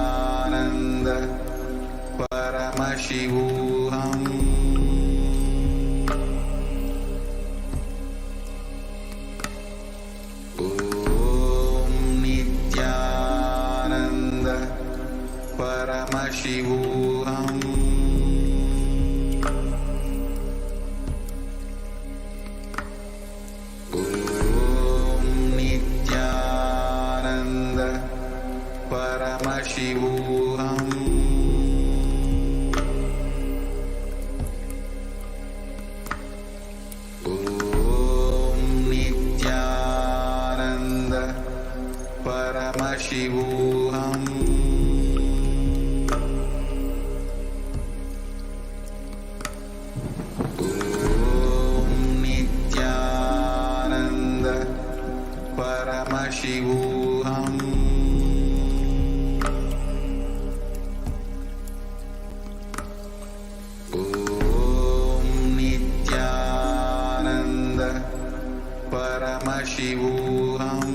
Nithyananda Paramashivoham. Om Nithyananda Paramashivoham. Paramashivoham. Om Nithyananda Paramashivoham. Om Nithyananda Paramashivoham. Paramashivoham.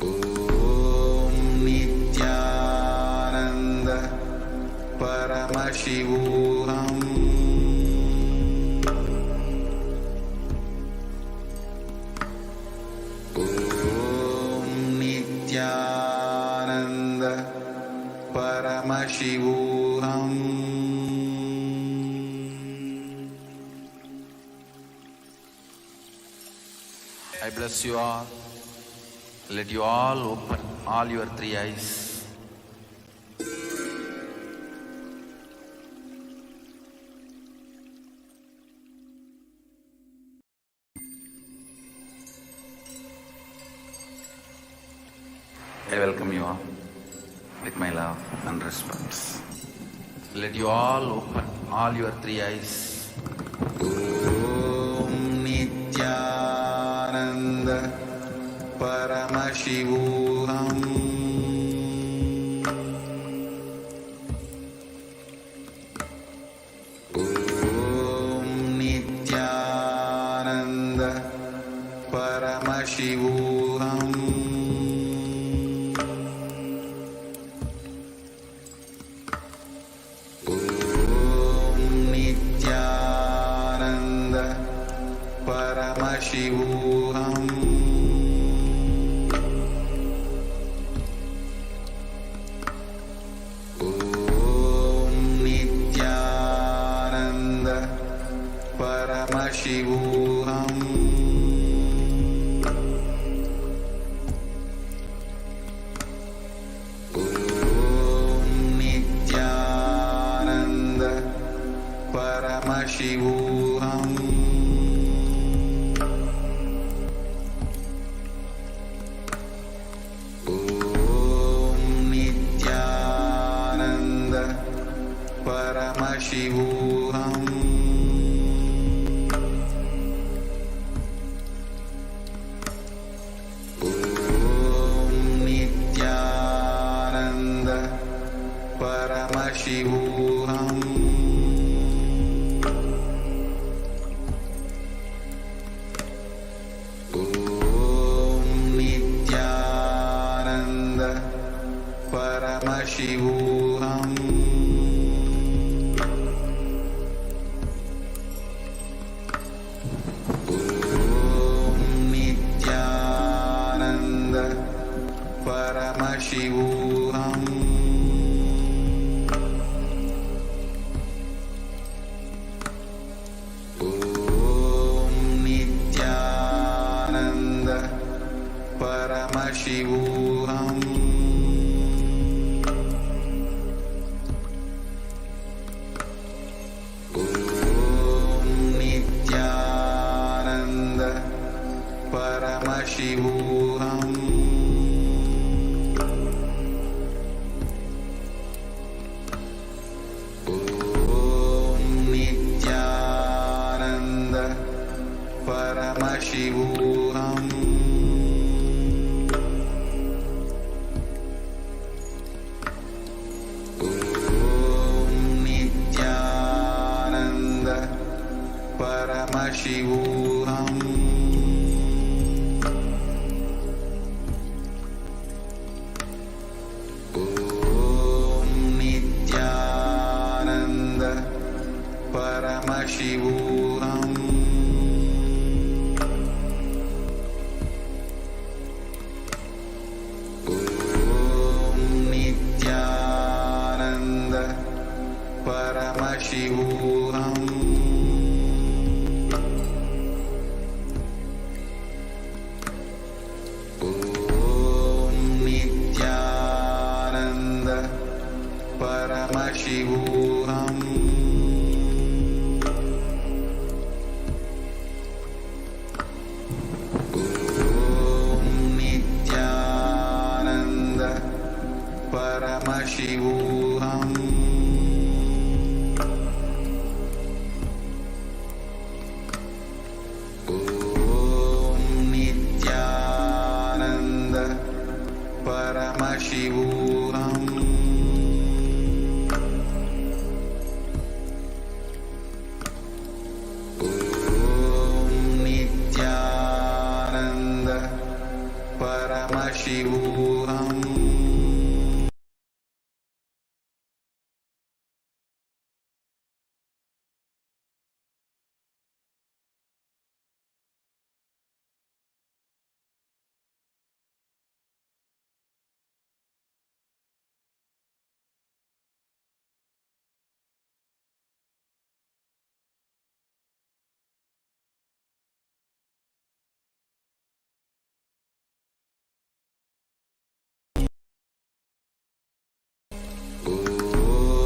Om Nithyananda Paramashivoham. Om Nithyananda Paramashivoham. I bless you all. Let you all open all your three eyes. I welcome you all with my love and respect. Let you all open all your three eyes. Om Nithyananda Paramashivoham. Om Nithyananda Paramashivoham. Om Nithyananda Paramashivoham. Om Nithyananda Paramashivoham. Om Nithyananda Paramashivoham. Om Nithyananda Paramashivoham. Om Nithyananda Paramashivoham. Om Nithyananda Paramashivoham. Om Nithyananda Paramashivoham. Om Nithyananda Paramashivoham. Paramashivoham. Om Nithyananda Paramashivoham. Om Nithyananda Paramashivoham. Om Nithyananda Paramashivoham. Om Nithyananda Paramashivoham. Om Nithyananda Paramashivoham. Om Nithyananda Paramashivoham.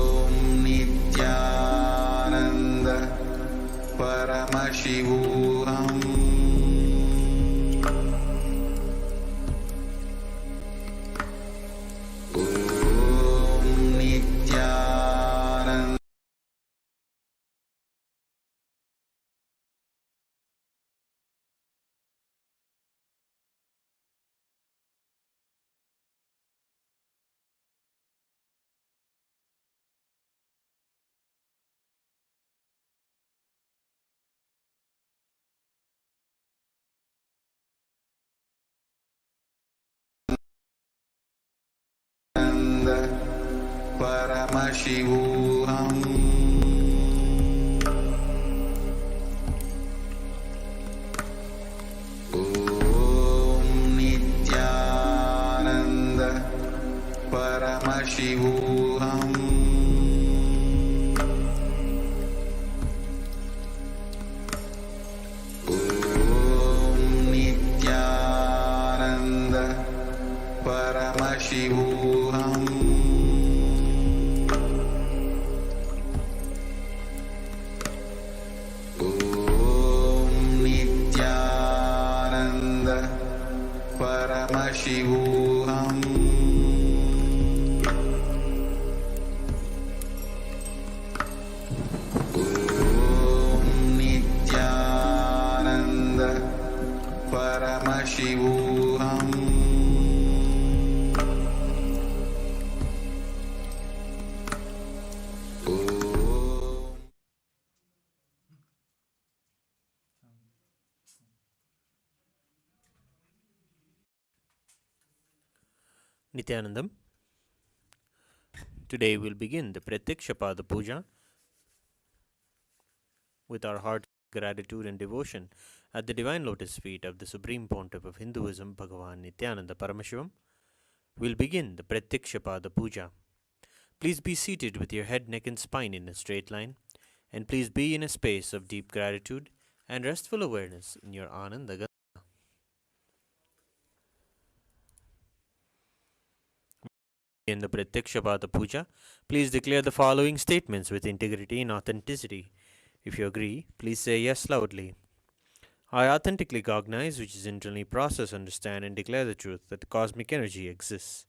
Om Nithyananda Paramashivoham. Om Nithyananda Paramashivoham. Om Nithyananda Paramashivoham. Om Nithyananda Paramashivoham. Om Nithyananda Paramashivoham. Om Nithyananda Paramashivoham. Nithyanandam. Today we'll begin the Prathyaksha Puja with our heart gratitude and devotion at the divine lotus feet of the Supreme Pontiff of Hinduism, Bhagavan Nithyananda Paramashivam. We'll begin the Prathyaksha Puja. Please be seated with your head, neck, and spine in a straight line, and please be in a space of deep gratitude and restful awareness in your Ananda. In the Prathyaksha Puja, please declare the following statements with integrity and authenticity. If you agree, please say yes loudly. I authentically cognize, which is internally process, understand, and declare the truth that the cosmic energy exists.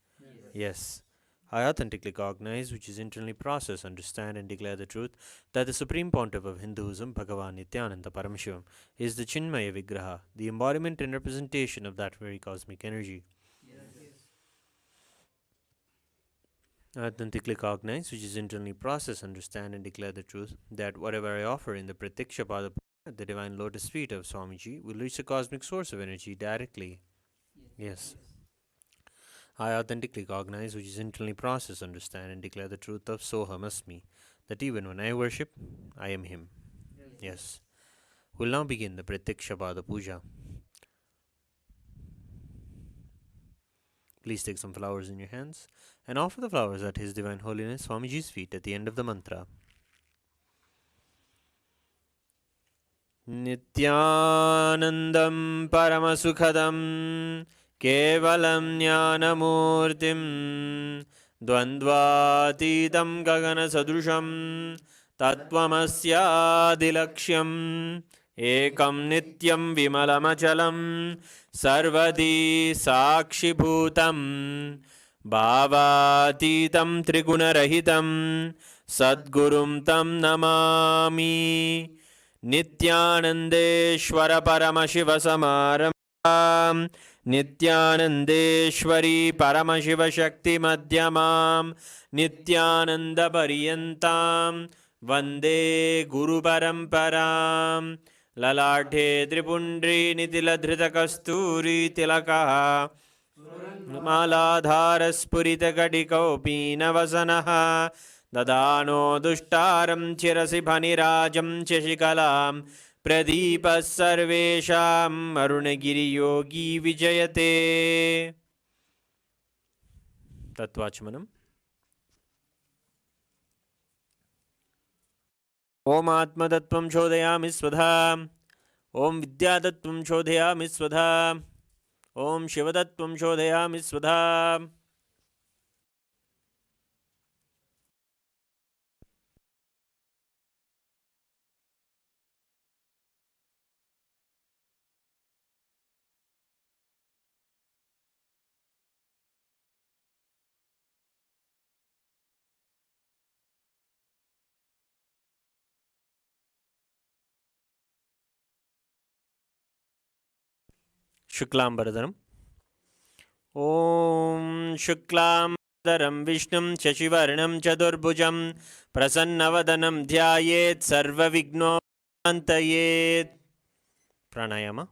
Yes. I authentically cognize, which is internally process, understand, and declare the truth that the Supreme Pontiff of Hinduism, Bhagavan Nithyananda Paramashivam, is the Chinmaya Vigraha, the embodiment and representation of that very cosmic energy. I authentically cognize, which is internally process, understand, and declare the truth that whatever I offer in the Prathyaksha Puja at the divine lotus feet of Swamiji will reach the cosmic source of energy directly. Yes. I authentically cognize, which is internally process, understand, and declare the truth of Soham Asmi, that even when I worship, I am Him. Yes. We'll now begin the Prathyaksha Puja. Please take some flowers in your hands and offer the flowers at His Divine Holiness Swamiji's feet at the end of the mantra. Nithyanandam Paramasukhadam Kevalam Jnanamurtim Dvandvatitam Gagana Sadrusham Tattvamasyadilaksham Ekam Nityam Vimalamachalam Sarvadi Sakshibhutam Bhavatitam Trigunarahitam Sadgurum Tam Namami Nithyanandeshwara Paramashiva Samaram Nithyanandeshwari Paramashiva Shakti Madhyamam Nithyananda Pariyantam Vande Guru Paramparam Lalathe Tripundri Nitiladhrita Kasturi Tilakaha Maladharaspurita Kadikopina Vasanaha Dadano Dushtaram Chirasi Bhanirajam Cheshikalam Pradipa Sarvesham Arunagiri Yogi Vijayate. Tattvachmanam. Om Atma Tattvam Chodayami Svadha. Om Vidya Tattvam Chodayami Svadha. Om Shiva Tattvam Chodayami Svadha. Shuklambaradhanam. Om Shuklambaradharam Vishnum Shashivarnam Chadurbhujam Prasannavadanam Dhyayet Sarva Vignopantayet. Pranayama.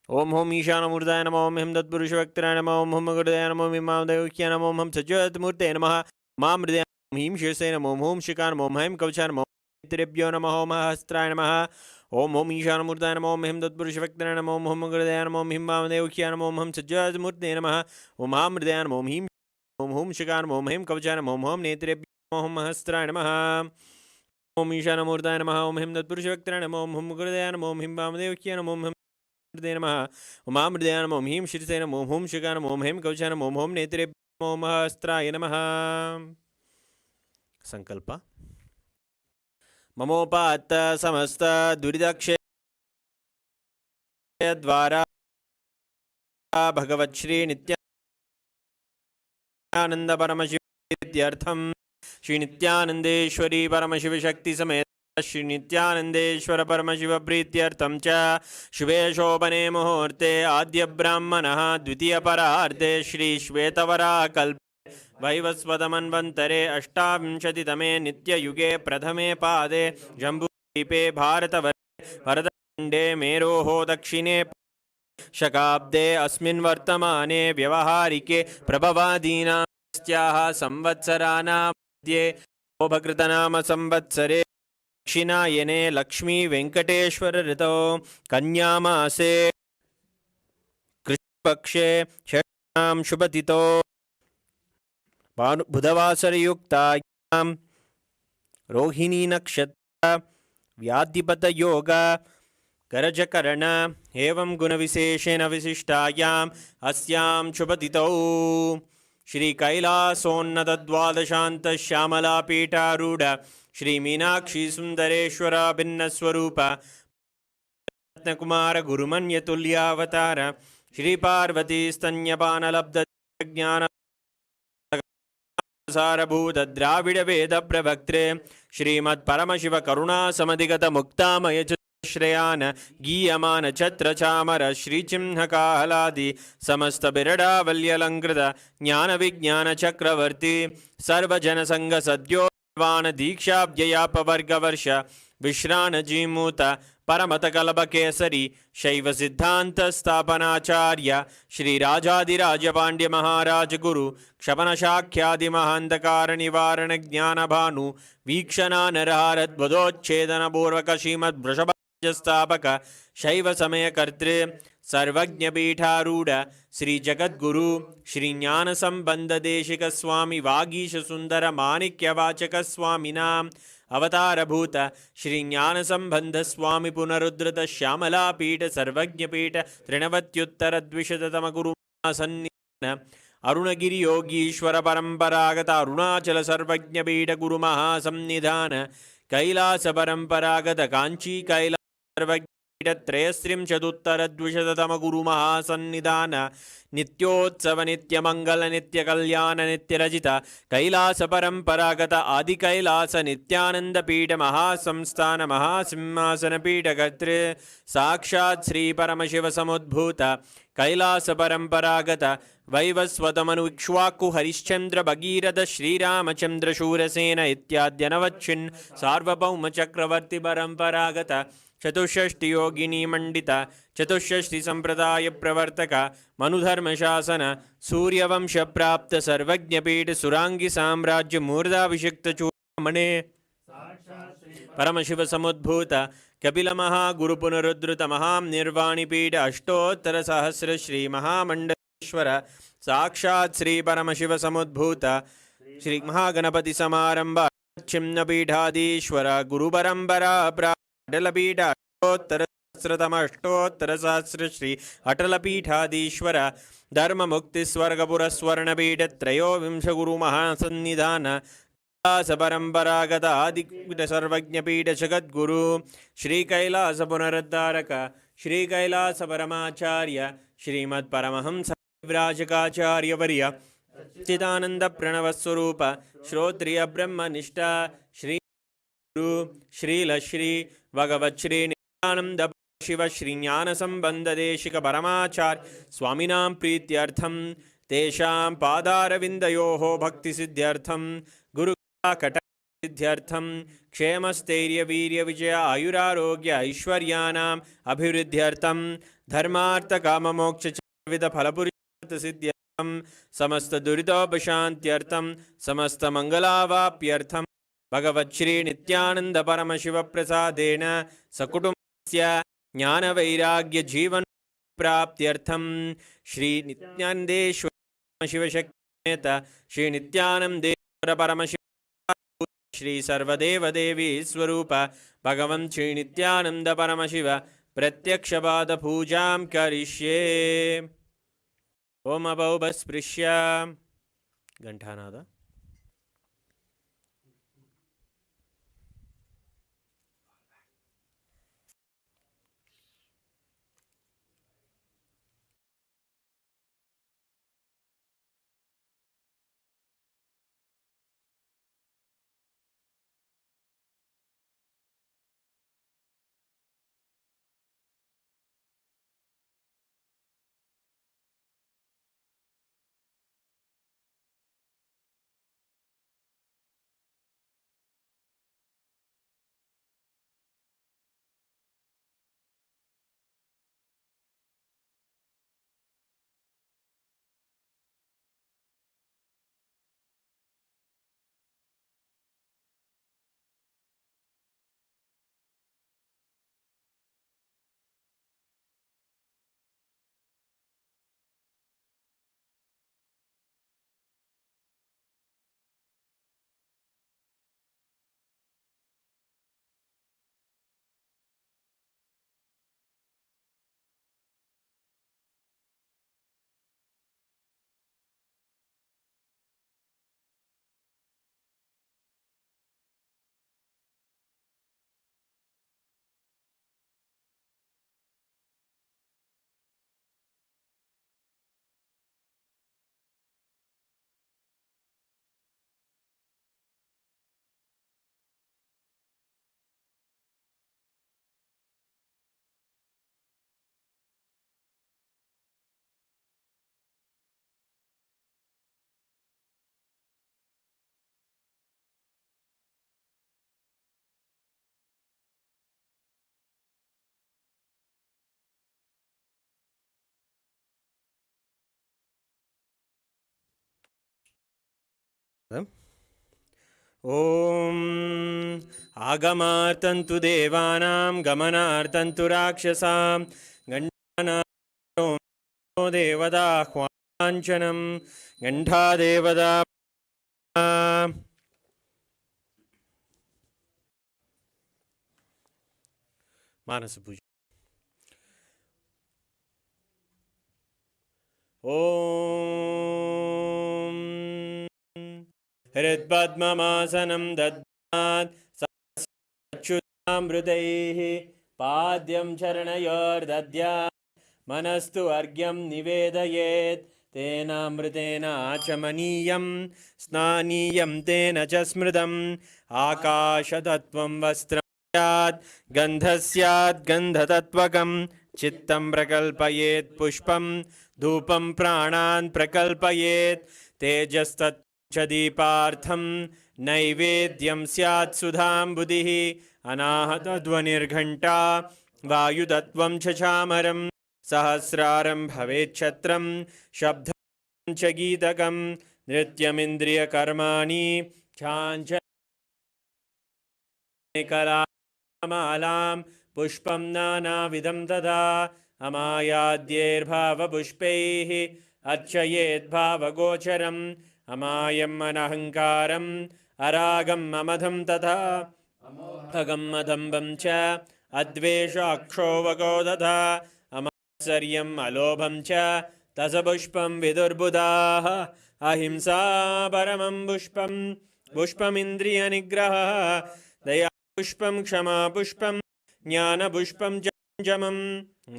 Om Hom Ishana Murdaya Namo Om Him Tatpurusha Vaktraya Namo Om Hum Gurdaya Namo Om Imam Devukya Namo Om Hum Sajjat Murte Namaha Mam Mridaya Om Him Shirsaya Namo Om Hum Shikar Namo Om Him Kavcha Namo Netrebhyo Namo Om Hastraya Namaha Om Hom Ishana Murdaya Namo Om Him Tatpurusha Vaktraya Namo Om Hum Gurdaya Namo Om Imam Devukya Namo Om Hum Sajjat Murte Namaha Om Mam Mridaya Namo Om Him Om Hum Shikar Namo Om Him Kavcha Namo Om Hum Netrebhyo Namo Om Hastraya Namaha Om Ishana Murdaya Namo Om Him Tatpurusha Vaktraya Namo Om Hum Gurdaya Namo Om Imam Devukya Namo Om Hum Namaha Om Amridaya Namo Om Him Shirsaya Namo Om Hum Shikar Namo Om Him Kavcha Namo Om Hum Netrebhyo Namo Om Hastraya Namaha. Sankalpa. Mamopata Samasta Duridakshe Dvara Bhagavat Shri Nithyananda Paramashivatyartham Shri Nithyanandeshwari Paramashiva Shakti Samet Shri Nithyanandeshwara Paramashiva Prityartham Cha Shubhe Shobhane Muhurte Adya Brahmanaha Dvitiya Pararthe Shri Shvetavara Kalpe Vaivasvadamanvantare Ashtavinshati-tame Nitya Yuge Prathame Pade Jambu-dvipe Bharatavande Meroho Dakshine Shakabde Asmin Vartamane Vyavaharike Prabhavadina Styaha Samvatsarana Madhye Obhakritanama Samvatsare Dakshinayane Lakshmi Venkateshwara Rito Kanyamase Krishpakshe Shanam Shubhatito Budhavasarayuktayaam Rohini Nakshatra Vyadipata Yoga Garajakarana Evam Gunavisheshena Visishtayam Asyam Shubhatito Shri Kailasonnata Dvadashanta Shyamala Pita Ruda Shri Meenakshi Sundareshwara Bhinnaswarupa Ratnakumara Gurumanya Tulyavatara Shri Parvati Stanyapana Labda Jnana Sarabhuta Dravida Veda Pravaktre Shrimad Paramashiva Karuna Samadigata Muktamaya Shreyana Giyamana Chatra Chamara Shri Chimhaka Haladi Samasta Birada Valyalankrita Jnana Vijnana Chakravarti Sarva Janasanga Sadyo वाण दीक्षाव्ययापवर्गवर्ष विश्राणजीमूत परमतकलभकेसरी शैव सिद्धांत स्थापनाचार्य श्रीराजाधिराज पांड्य महाराज गुरु क्षपणशाख्यादि महांधकार निवारण ज्ञान भानु वीक्षणा नरहारद्वदोच्छेदन पूर्वक श्रीमद् वृषभस्थापक शैव समय कर्तृ सर्वज्ञपीठारूढ़ श्री जगद्गुरु श्री ज्ञान संबंध देशिक स्वामी वागीश सुंदर माणिक्यवाचक स्वामिनाम अवतारभूत श्री ज्ञान संबंध स्वामी पुनरुद्धृत श्यामला पीठ सर्वज्ञ पीठ त्रिनवत्युत्तर द्विशततम गुरु सन्निधान अरुणगिरि योगीश्वर परंपरागत अरुणाचल सर्वज्ञ पीठ गुरु महासन्निधान कैलास परंपरागत कांची कैलास सर्वज्ञ त्रयस्त्रिंशदुत्तरद्विशततम गुरु महासन्निधान नित्योत्सव नित्यमंगल नित्य कल्याण नित्यरजित कैलास परंपरागत आदि कैलास नित्यानंद पीठ महासंस्थान महासिंहासन पीठ कर्तृ साक्षात् श्री परमशिव समुद्भूत कैलास परंपरागत वैवस्वतमनु इक्ष्वाकु हरिश्चंद्र भगीरथ श्रीरामचंद्र शूरसेन इत्याद्यनवच्छिन् सार्वभौम चक्रवर्ती परंपरागत चतुष्षष्टि योगिनी मंडित चतुष्षष्टि संप्रदाय प्रवर्तक मनुधर्म शासन सूर्यवंश प्राप्त सर्वज्ञपीठ सुरांगी साम्राज्य मूर्धाभिषिक्त चूड़ामणे परमशिव समुद्भूत कपिल महागुरु पुनरुद्धृत महानिर्वाणिपीठ अष्टोत्तर सहस्र श्री महामंडलेश्वर साक्षात् श्री परमशिव समुद्भूत श्री महागणपति समारंभ छिन्नपीठाधीश्वर गुरु परंपरा अटलपीठ अष्टोत्तर सहस्र श्री अटलपीठाधीश्वर धर्म मुक्ति स्वर्गपुरस्वर्णपीठ त्रयोविंश गुरु महासन्निधान कैलास परंपरागत आदिपीठ सर्वज्ञपीठ जगद्गुरु श्री कैलास पुनरुद्धारक श्री कैलास परमाचार्य श्रीमद् परमहंस विराजकाचार्य वर्य चिदानंद प्रणव स्वरूप श्रोत्रिय ब्रह्मनिष्ठा श्री श्रील श्री भगवत् श्री नित्यानंद शिव श्री ज्ञान संबंध देशिक परमाचार्य स्वामिनां प्रीत्यर्थम तेषां पादारविन्दयोः भक्ति सिद्ध्यर्थम गुरु कट सिद्ध्यर्थम क्षेमस्थैर्य वीर्य विजय आयुरारोग्य ऐश्वर्याणाम् अभिवृद्ध्यर्थम धर्मार्थ काम मोक्ष विविध फलपुरुषार्थ सिद्ध्यर्थम समस्त दुरितोपशान्त्यर्थम समस्त मंगलावाप्यर्थम भगवत् श्री नित्यानंद परमशिव प्रसादेन सकुटुंबस्य ज्ञान वैराग्य जीवन प्राप्त्यर्थम श्री नित्यानंदेश्वर शिव शक्ति श्री नित्यानंदेश्वर परमशिव श्री सर्वदेव देवी स्वरूप भगवन् श्री नित्यानंद परमशिव प्रत्यक्षपाद पूजां करिष्ये। ओम अभौभस्पृश्य घंटानाद। ॐ आगमार्तन्तु देवानां गमनार्तन्तु राक्षसां गण्डानां देवदाह्वाञ्चनं गण्डादेवदा मानसपूजा। ॐ हृत्पद्ममासनं दद्यात् सच्युतामृतैः पाद्यं चरणयोर्दद्यात् मनस्तु अर्घ्यं निवेदयेत् तेनामृतेन आचमनीयं स्नानीयं तेन च स्मृतम् आकाशतत्त्वं वस्त्रं स्यात् गन्धः स्यात् गन्धतत्त्वकं चित्तं प्रकल्पयेत् पुष्पं धूपं प्राणान् प्रकल्पयेत् तेजस्तत् च दीपार्थं नैवेद्यं स्यात् सुधाम्बुधिः अनाहतध्वनिर्घण्टा वायुतत्त्वं च चामरं सहस्रारं भवेच्छत्रं शब्दं च गीतकं नृत्यमिन्द्रियकर्माणि चाञ्चल्यकलामालां पुष्पं नानाविधं तथा अमायाद्यैर्भावपुष्पैः अर्चयेद्भावगोचरम् अमायम् अनहङ्कारम् अरागम् अमधं तथा अगम् अदम्बं च अद्वेषाक्षोभगो तथा अमात्सर्यम् अलोभं च तसपुष्पं विदुर्बुधाः अहिंसा परमं पुष्पं पुष्पमिन्द्रियनिग्रहः दया पुष्पं क्षमा पुष्पं ज्ञानपुष्पं च पञ्चमम्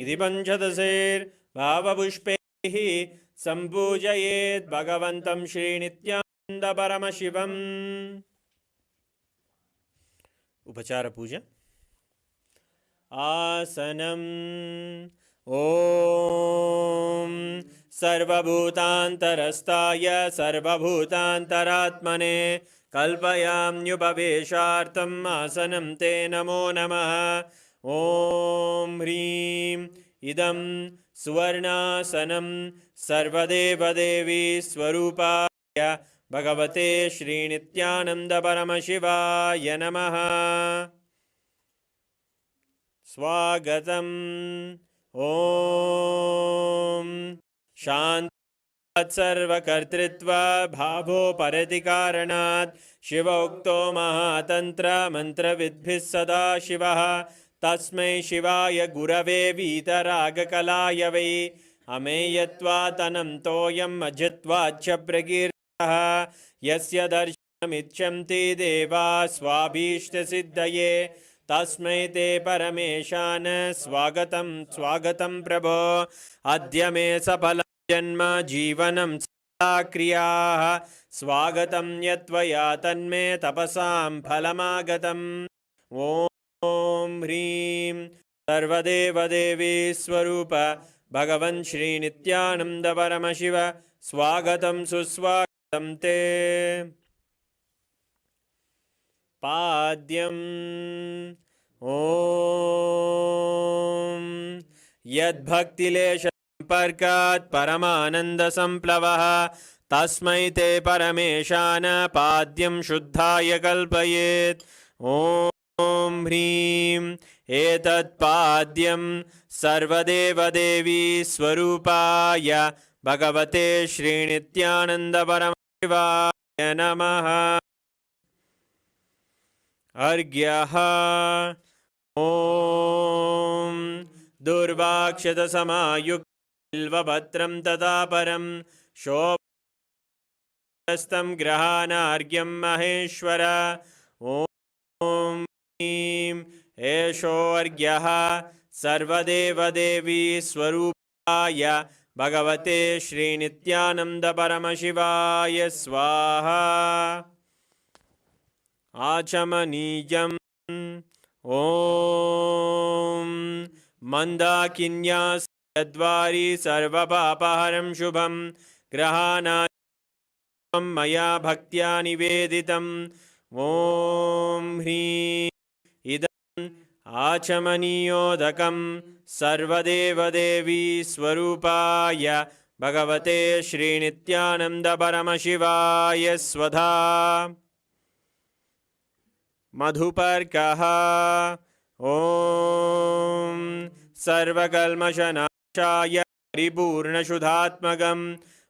इति पञ्चदशैर्भावपुष्पैः सम्पूजयेत् भगवन्तं श्रीनित्यानन्दपरमशिवम्। उपचार पूजा। आसनम् ॐ सर्वभूतान्तरस्ताय सर्वभूतान्तरात्मने कल्पयाम्युपवेशार्थम् आसनं ते नमो नमः। ॐ ह्रीं इदं सुवर्णासनं सर्वदेवदेवी स्वरूपाय भगवते श्रीनित्यानन्दपरमशिवाय नमः। स्वागतम्। ॐ शान्तात् सर्वकर्तृत्वा भावोपरति कारणात् शिवोक्तो महातन्त्र मन्त्रविद्भिः सदा शिवः तस्मै शिवाय गुरवे वीतरागकलाय वै अमेयत्वातनं तोयम् अजित्वाच्च प्रकीर्तः यस्य दर्शनमिच्छन्ति देवा स्वाभीष्टसिद्धये तस्मै ते परमेशान स्वागतं स्वागतं प्रभो। अद्य मे सफलं जन्म जीवनं सदा क्रियाः स्वागतं यत्त्वया तन्मे तपसां फलमागतम्। ॐ ह्रीं सर्वदेवदेवी स्वरूप भगवन् श्रीनित्यानन्दपरमशिव स्वागतं सुस्वागतं ते। पाद्यम् ॐ यद्भक्तिलेशसम्पर्कात् परमानन्दसम्प्लवः तस्मै ते परमेशान पाद्यं शुद्धाय कल्पयेत्। ॐ ह्रीं एतत्पाद्यं सर्वदेवदेवी स्वरूपाय भगवते श्रीनित्यानन्दपरमशिवाय नमः। अर्घ्यः ॐ दुर्वाक्षतसमायुक्तबिल्वपत्रं तथा परं शोभस्तं ग्रहाणार्घ्यं महेश्वर। ॐ ह्रीं एषोऽर्घ्यः सर्वदेवदेवी स्वरूपाय भगवते श्रीनित्यानन्दपरमशिवाय स्वाहा। आचमनीयम् ॐ मन्दाकिन्यासद्वारी सर्वपापहरं शुभं ग्रहाणां मया भक्त्या निवेदितम्। ॐ ह्रीं इदम् आचमनीयोदकं सर्वदेवदेवी स्वरूपाय भगवते श्रीनित्यानन्द परमशिवाय स्वधा मधुपर्कः ॐ सर्वकल्मषनाशाय परिपूर्णशुद्धात्मकं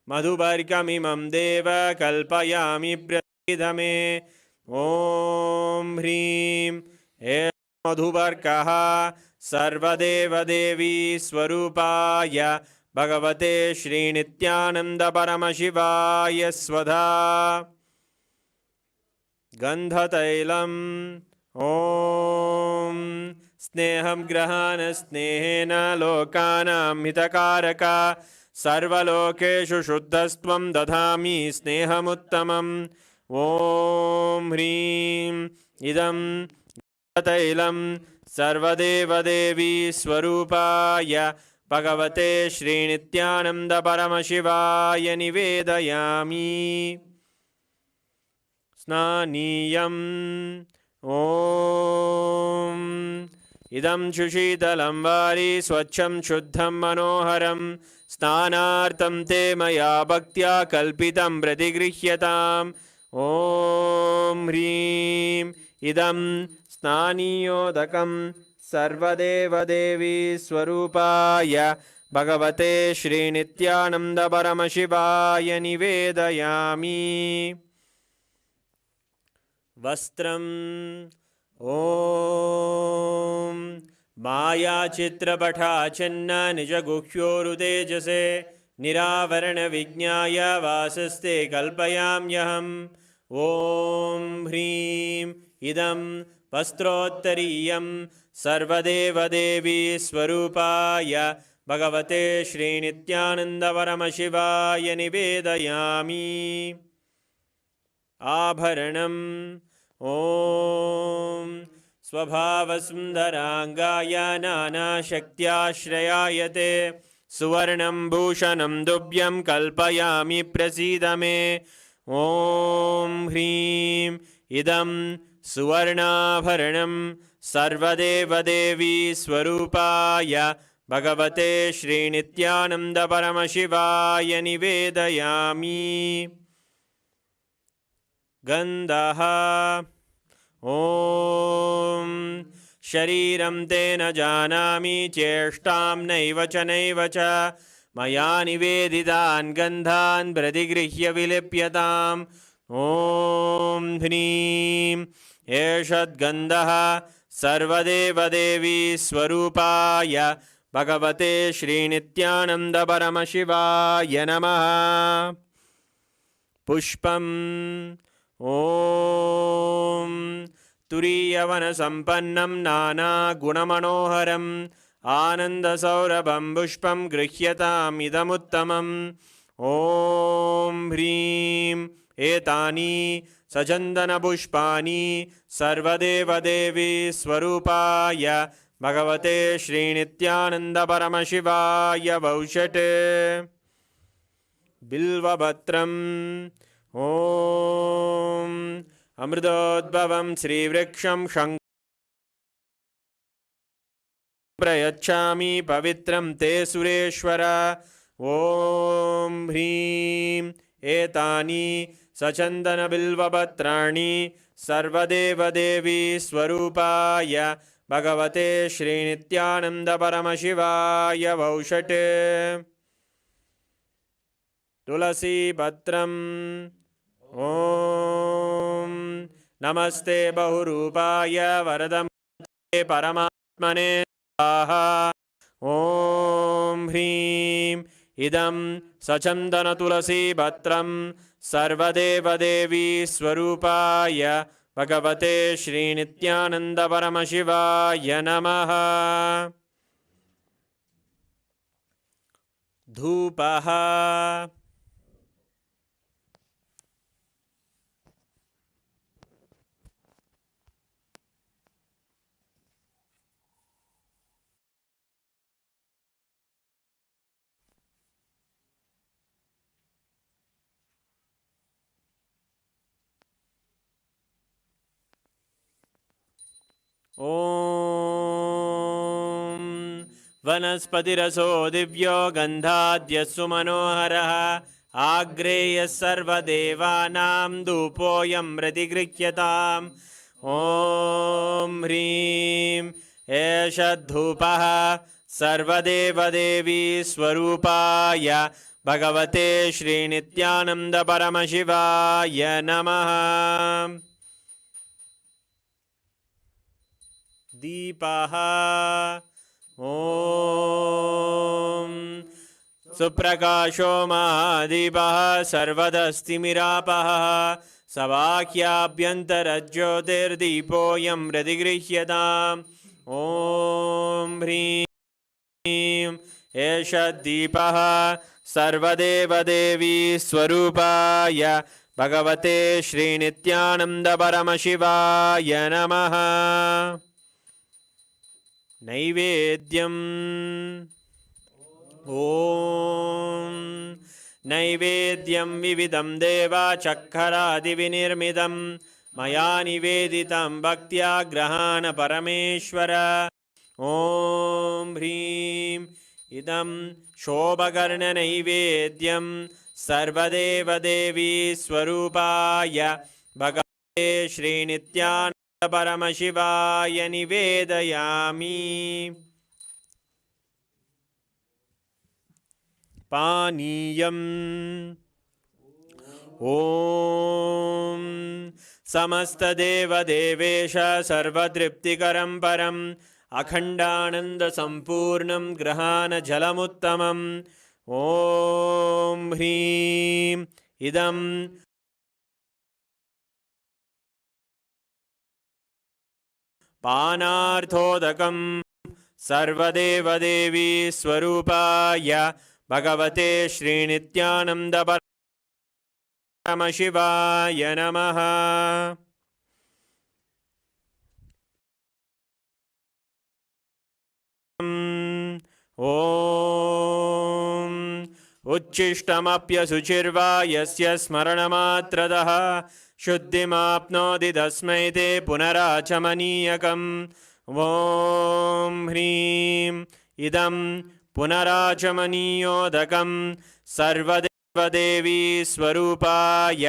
मधुपर्कमिमं देव कल्पयामि प्रसीदमे ॐ ह्रीं हे मधुपर्कः सर्वदेवदेवी स्वरूपाय भगवते श्रीनित्यानन्द परमशिवाय स्वधा गन्धतैलम् ॐ स्नेहं ग्रहाण स्नेहेन लोकानां हितकारक सर्वलोकेषु शुद्धस्त्वं दधामि स्नेहमुत्तमम् ॐ ह्रीं इदं गन्धतैलं सर्वदेवदेवी स्वरूपाय भगवते श्रीनित्यानन्द परमशिवाय निवेदयामि स्नानीयम् ॐ इदं सुशीतलं वारि स्वच्छं शुद्धं मनोहरं स्नानार्थं ते मया भक्त्या कल्पितं प्रतिगृह्यताम् ॐ ह्रीं इदं स्नानीयोदकं सर्वदेवदेवी स्वरूपाय भगवते श्रीनित्यानन्द परमशिवाय निवेदयामि वस्त्रम् ॐ मायाचित्रपटाच्छिन्न निजगुह्योरुतेजसे निरावरणविज्ञाय वासस्ते कल्पयाम्यहम् ॐ ह्रीं इदं वस्त्रोत्तरीयं सर्वदेवदेवी स्वरूपाय भगवते श्रीनित्यानन्दपरमशिवाय निवेदयामि आभरणम् ॐ स्वभावसुन्दराङ्गाय नानाशक्त्याश्रयायते सुवर्णं भूषणं दुभ्यं कल्पयामि प्रसीद मे ॐ ह्रीं इदं सुवर्णाभरणं सर्वदेवदेवी स्वरूपाय भगवते श्रीनित्यानन्दपरमशिवाय निवेदयामि गन्धः ॐ शरीरं ते न जानामि चेष्टां नैव च मया निवेदितान् गन्धान् प्रतिगृह्य विलिप्यताम् ॐ ह्रीं एषद्गन्धः सर्वदेवदेवी स्वरूपाय भगवते श्रीनित्यानन्दपरमशिवाय नमः पुष्पम् ॐ तुरीयवनसम्पन्नं नानागुणमनोहरम् आनन्दसौरभं पुष्पं गृह्यताम् इदमुत्तमम् ॐ ह्रीं एतानि सचन्दनपुष्पाणि सर्वदेवदेवी स्वरूपाय भगवते श्रीनित्यानन्दपरमशिवाय वौषट् बिल्वपत्रम् ॐ अमृतोद्भवं श्रीवृक्षं प्रयच्छामि पवित्रं ते सुरेश्वर ॐ ह्रीं एतानि सचन्दनबिल्वपत्राणि सर्वदेवदेवी स्वरूपाय भगवते श्रीनित्यानन्दपरमशिवाय वौषट् तुलसीपत्रम् ॐ नमस्ते बहुरूपाय वरदे परमात्मने स्वाहा ॐ ह्रीं इदं सचन्दनतुलसीपत्रं सर्वदेवदेवी स्वरूपाय भगवते श्रीनित्यानन्दपरमशिवाय नमः धूपः ॐ वनस्पतिरसो दिव्यो गन्धाद्यस्सु मनोहरः आग्रेयः सर्वदेवानां धूपोऽयं प्रतिगृह्यताम् ॐ ह्रीं एष धूपः सर्वदेवदेवी स्वरूपाय भगवते श्रीनित्यानन्दपरमशिवाय नमः। दीपः ॐ सुप्रकाशो महादीपः सर्वदस्तिमिरापः सवाक्याभ्यन्तरज्योतिर्दीपोऽयं प्रतिगृह्यताम् ॐ ह्रीं एष दीपः सर्वदेवदेवी स्वरूपाय भगवते श्रीनित्यानन्दपरमशिवाय नमः। नैवेद्यम् ॐ नैवेद्यं विविधं देवाचक्खरादिविनिर्मितं मया निवेदितं भक्त्या ग्रहाण परमेश्वर ॐ ह्रीं इदं शोभकर्णनैवेद्यं सर्वदेवदेवी स्वरूपाय भगवते श्रीनित्यानन्दपरमशिवाय निवेदयामि। पानीयम् ॐ समस्तदेवदेवेश सर्वतृप्तिकरं परम् अखण्डानन्दसम्पूर्णं ग्रहाणजलमुत्तमम् ॐ ह्रीं इदं पानार्थोदकं सर्वदेवदेवी स्वरूपाय भगवते श्रीनित्यानन्दपरमशिवाय नमः। ॐ उच्छिष्टमप्यशुचिर्वा यस्य स्मरणमात्रतः शुद्धिमाप्नोति तस्मै ते पुनराचमनीयकम् ॐ ह्रीं इदं पुनराचमनीयोदकं सर्वदेवदेवी स्वरूपाय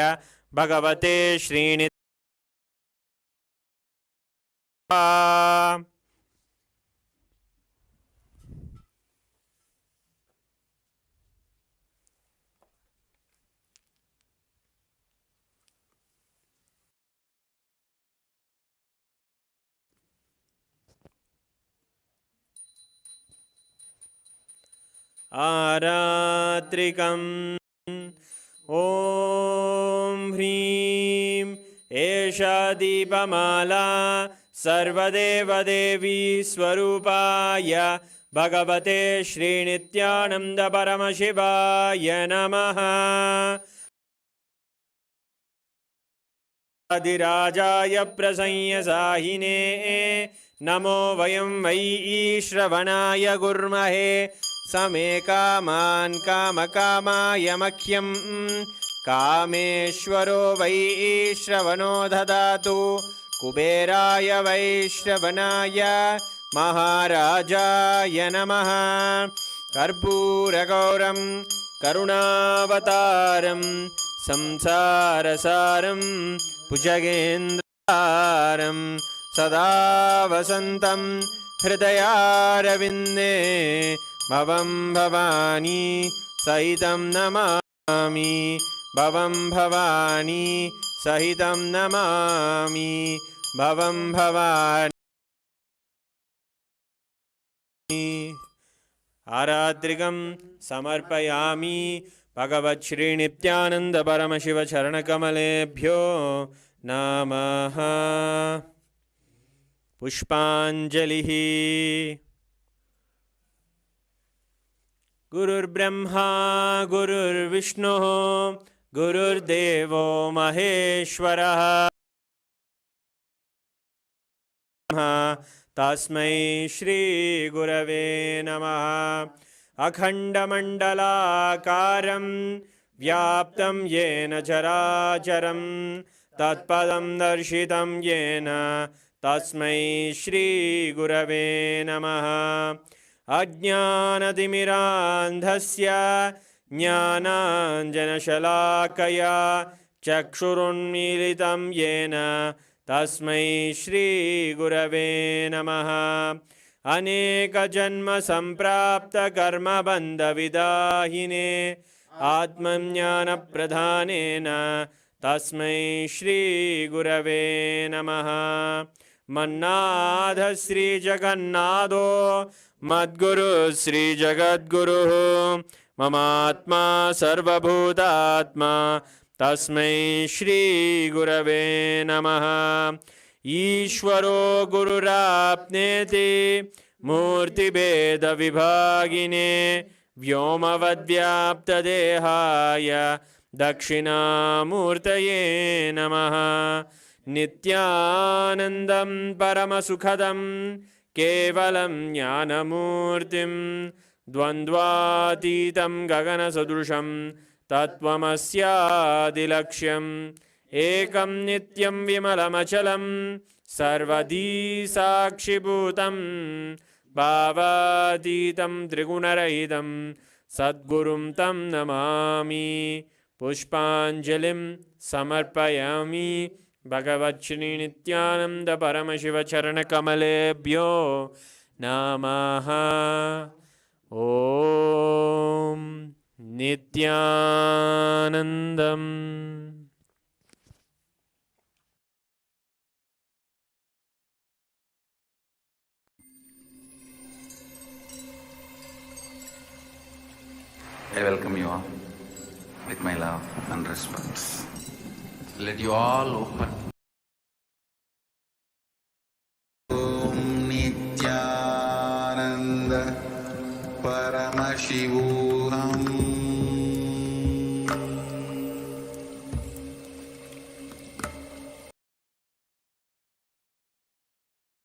भगवते श्रीनित्यानन्दपरमशिवाय आरात्रिकम् ॐ ह्रीं एषा दीपमाला सर्वदेवदेवी स्वरूपाय भगवते श्रीनित्यानन्दपरमशिवाय नमः। आदिराजाय प्रसंयसाहिने नमो वयं वै श्रवणाय गुर्महे समे कामान् कामकामाय मह्यं कामेश्वरो वै श्रवणो ददातु कुबेराय वै श्रवणाय महाराजाय नमः। कर्पूरगौरं करुणावतारं संसारसारं भुजगेन्द्रहारं सदा वसन्तं हृदयारविन्दे भवं भवानी सहितं नमामि भवं भवानी सहितं नमामि भवं भवानी। आरात्रिकं समर्पयामि भगवच्छ्रीनित्यानन्दपरमशिवचरणकमलेभ्यो नमः। पुष्पाञ्जलिः। गुरुर्ब्रह्मा गुरुर्विष्णुः गुरुर्देवो महेश्वरः तस्मै श्रीगुरवे नमः। अखण्डमण्डलाकारं व्याप्तं येन चराचरं तत्पदं दर्शितं येन तस्मै श्रीगुरवे नमः। अज्ञानतिमिरान्धस्य ज्ञानाञ्जनशलाकया चक्षुरुन्मीलितं येन तस्मै श्रीगुरवे नमः। अनेकजन्मसम्प्राप्तकर्मबन्धविदाहिने आत्मज्ञानप्रधानेन तस्मै श्रीगुरवे नमः। मन्नाथ श्रीजगन्नाथो मद्गुरु श्रीजगद्गुरुः ममात्मा सर्वभूतात्मा तस्मै श्रीगुरवे नमः। ईश्वरो गुरुराप्नेति मूर्तिभेदविभागिने व्योमवद्व्याप्तदेहाय दक्षिणामूर्तये नमः। नित्यानन्दं परमसुखदं केवलं ज्ञानमूर्तिं द्वन्द्वातीतं गगनसदृशं तत्त्वमस्यादिलक्ष्यम् एकं नित्यं विमलमचलं सर्वधी साक्षिभूतं भावातीतं त्रिगुणरहितं सद्गुरुं तं नमामि। पुष्पाञ्जलिं समर्पयामि भगवच्छ्री नित्यानंद परमशिवचरणकमलेभ्यो नमः। ॐ नित्यानन्दम्। I welcome you all with my love and respects. Let you all open. ॐ नित्यानन्द परमशिवोऽहम्।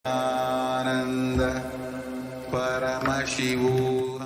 आनन्द परमशिवोऽहम्।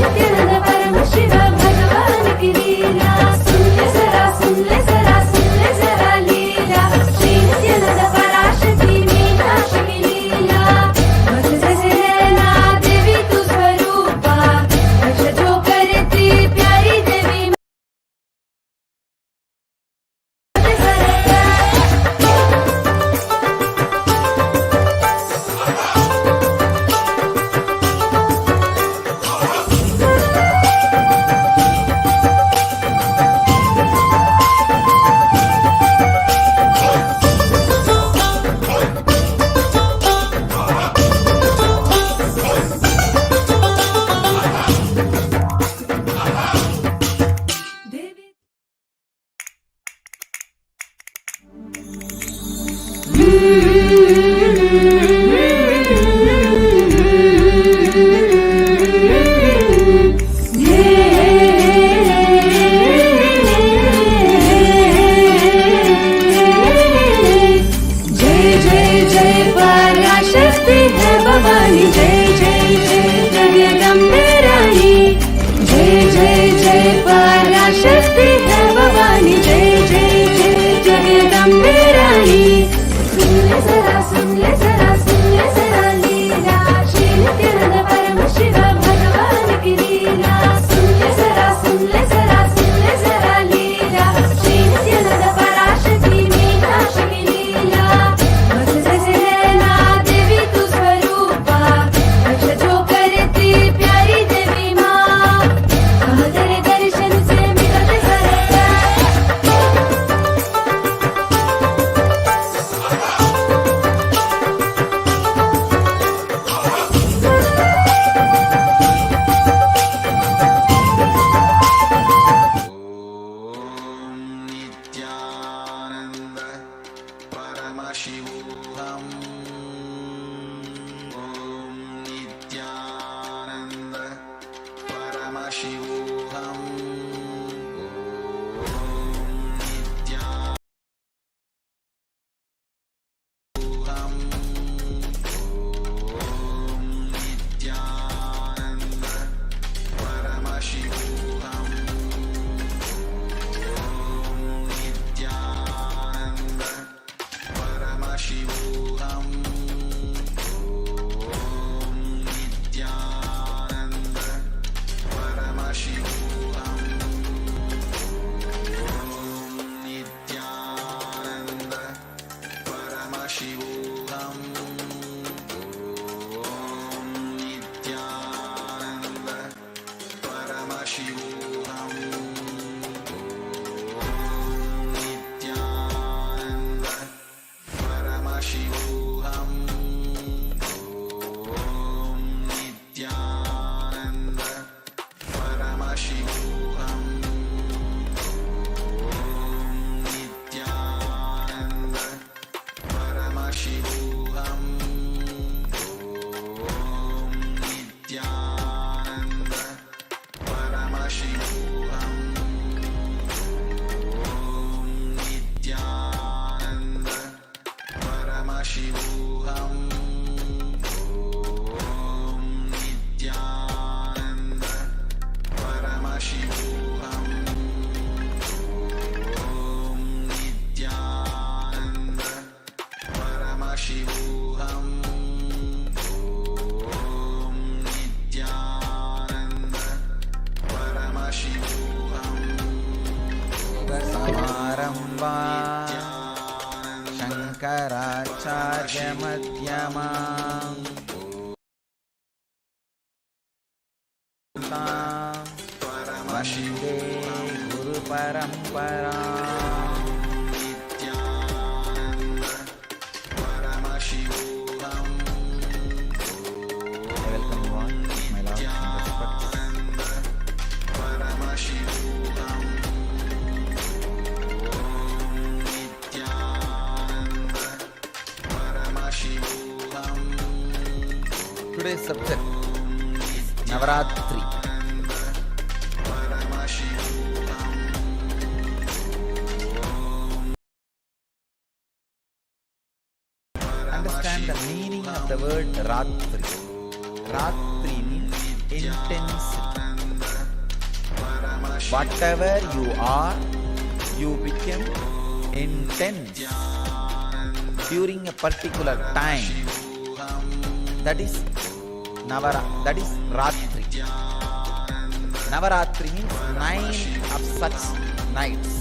Nithyananda Parama Shiva Bhagavan Ki Leela। Siddhantam Vande Guru Parampara. I welcome you all, my love and respect. Today's subject is Navaratri. Understand the meaning of the word Ratri. Ratri means intensity. Whatever you are, you become intense during a particular time. That is Ratri. Navaratri means 9 of such nights.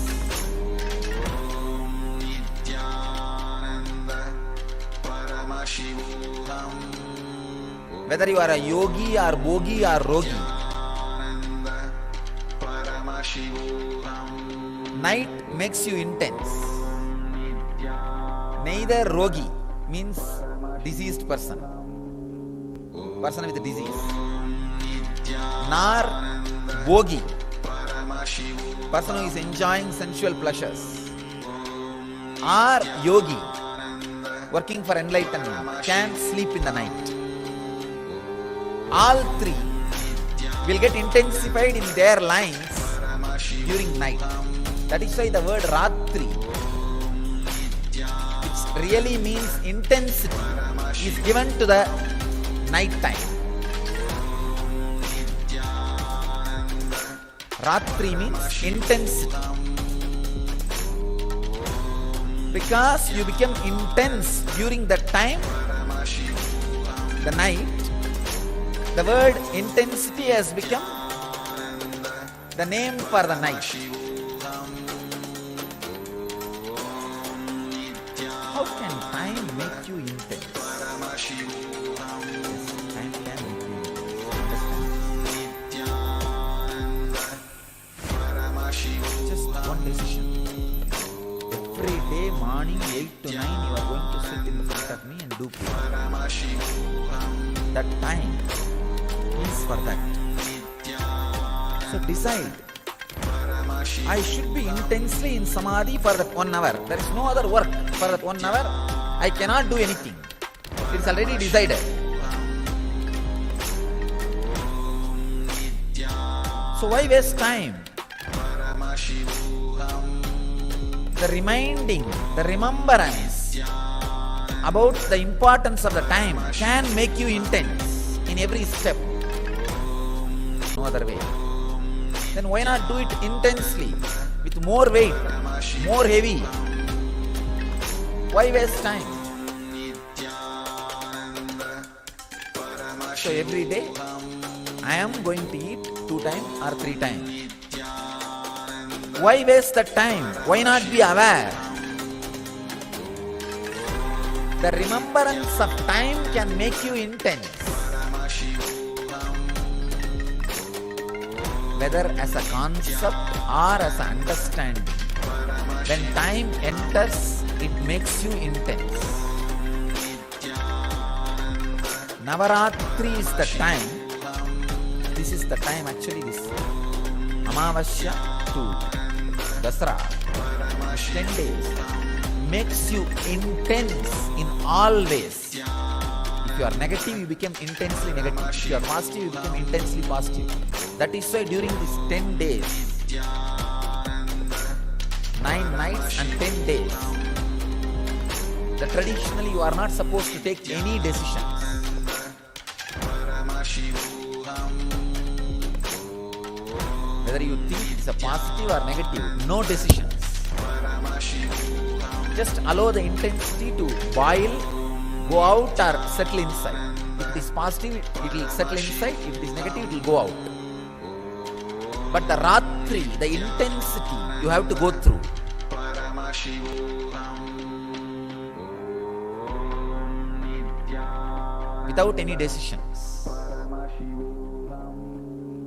Whether you are a yogi or bogi or rogi, night makes you intense. Neither rogi means diseased person with disease, nor bogi, person who is enjoying sensual pleasures, or yogi, working for enlightenment, can't sleep in the night. All three will get intensified in their lines during night. That is why the word Ratri, which really means intensity, is given to the night time. Ratri means intensity. Because you become intense during that time, the night, the word intensity has become the name for the night. How can time make you intense? Yes, time can make you intense. Just one decision. Every day morning 8 to 9 you are going to sit in the front of me and do prayer. That time is for that. So decide. I should be intensely in Samadhi for that 1 hour. There is no other work for that 1 hour. I cannot do anything. It is already decided. So why waste time? The reminding, the remembrance about the importance of the time can make you intense in every step. No other way. Then why not do it intensely, with more weight, more heavy? Why waste time? So every day I am going to eat 2 times or 3 times. Why waste the time? Why not be aware? The remembrance of time can make you intense. Whether as a concept or as an understanding. When time enters, it makes you intense. Navaratri is the time. This is the time actually, this Amavasya to Dasara, 10 days, makes you intense in all ways. If you are negative, you become intensely negative. If you are positive, you become intensely positive. That is why during these 10 days, 9 nights and 10 days, traditionally you are not supposed to take any decisions. Whether you think it's a positive or negative, no decisions. Just allow the intensity to boil, go out or settle inside. If it is positive, it will settle inside. If it is negative, it will go out. But the Ratri, the intensity, you have to go through. Without any decisions.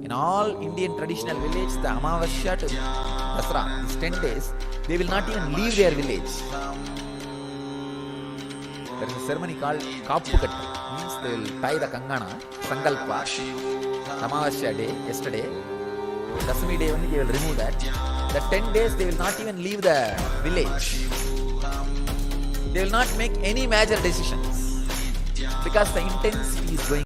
In all Indian traditional village, the Amavasya to Dasra, these 10 days, they will not even leave their village. There is a ceremony called Kappukat, means they will tie the Kangana, Sankalpa, Amavasya day, yesterday. Dasami day only they will remove that. The 10 days they will not even leave the village. They will not make any major decisions because the intensity is going.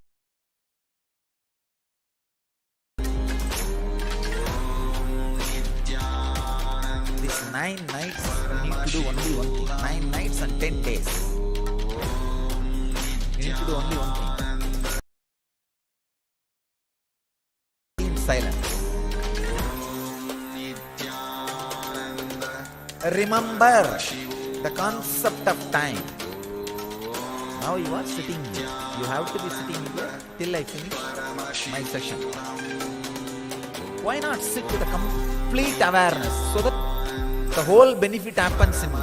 These 9 nights you need to do only one thing. 9 nights and 10 days. You need to do only one thing. In silence. Remember the concept of time. Now you are sitting here. You have to be sitting here till I finish my session. Why not sit with a complete awareness so that the whole benefit happens in me?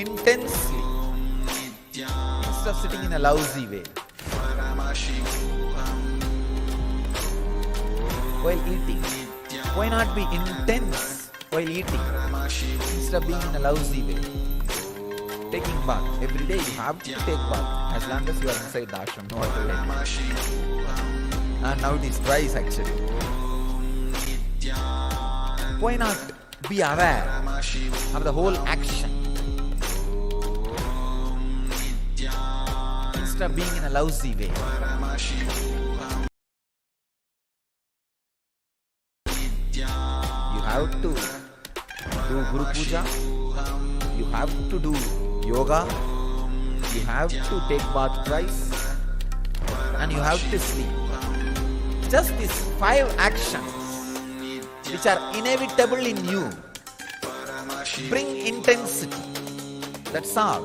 Intensely. Instead of sitting in a lousy way. While eating. Why not be intense while eating instead of being in a lousy way? Taking bath. Every day you have to take bath as long as you are inside the ashram. No other way. And now it is twice actually. Why not be aware of the whole action instead of being in a lousy way? You have to do Guru Puja, you have to do yoga, you have to take bath twice, and you have to sleep. Just these 5 actions which are inevitable in you bring intensity. That's all.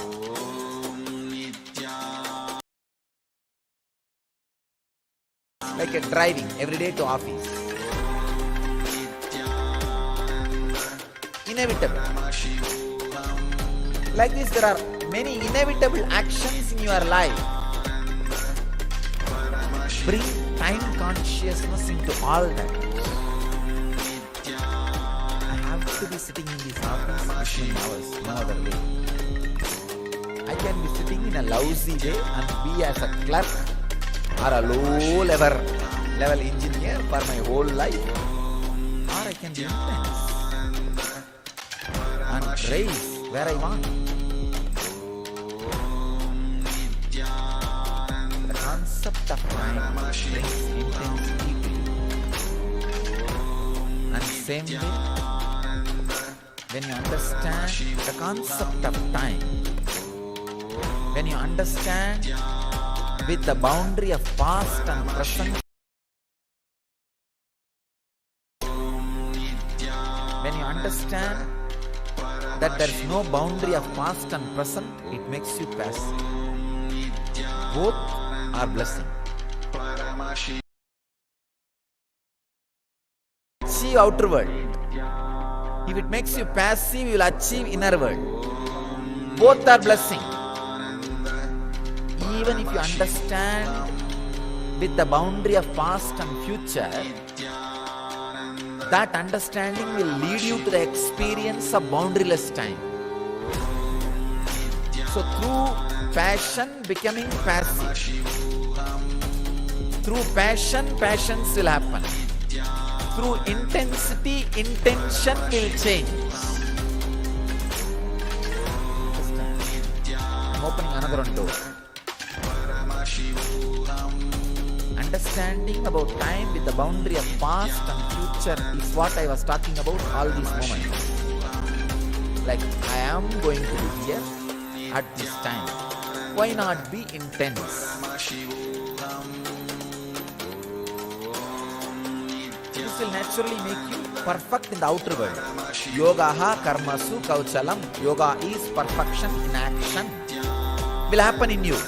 Like a driving every day to office. Inevitable. Like this, there are many inevitable actions in your life. Bring time consciousness into all that. I have to be sitting in this office 15 hours, no other way. I can be sitting in a lousy way and be as a clerk or a low level engineer for my whole life. Or I can be intense and raise where I want. The concept of time brings intensity to you. And same way, when you understand the concept of time, when you understand with the boundary of past and present, when you understand that there is no boundary of past and present, it makes you passive. Both are blessing. Achieve outer world. If it makes you passive, you will achieve inner world. Both are blessing. Even if you understand with the boundary of past and future, that understanding will lead you to the experience of boundaryless time. So through passion becoming passive, through passion, passions will happen. Through intensity, intention will change. I'm opening another one door. Understanding about time with the boundary of past and future is what I was talking about all these moments. Like I am going to be here at this time. Why not be intense? This will naturally make you perfect in the outer world. Yogaha karmasu kauchalam. Yoga is perfection in action. Will happen in you.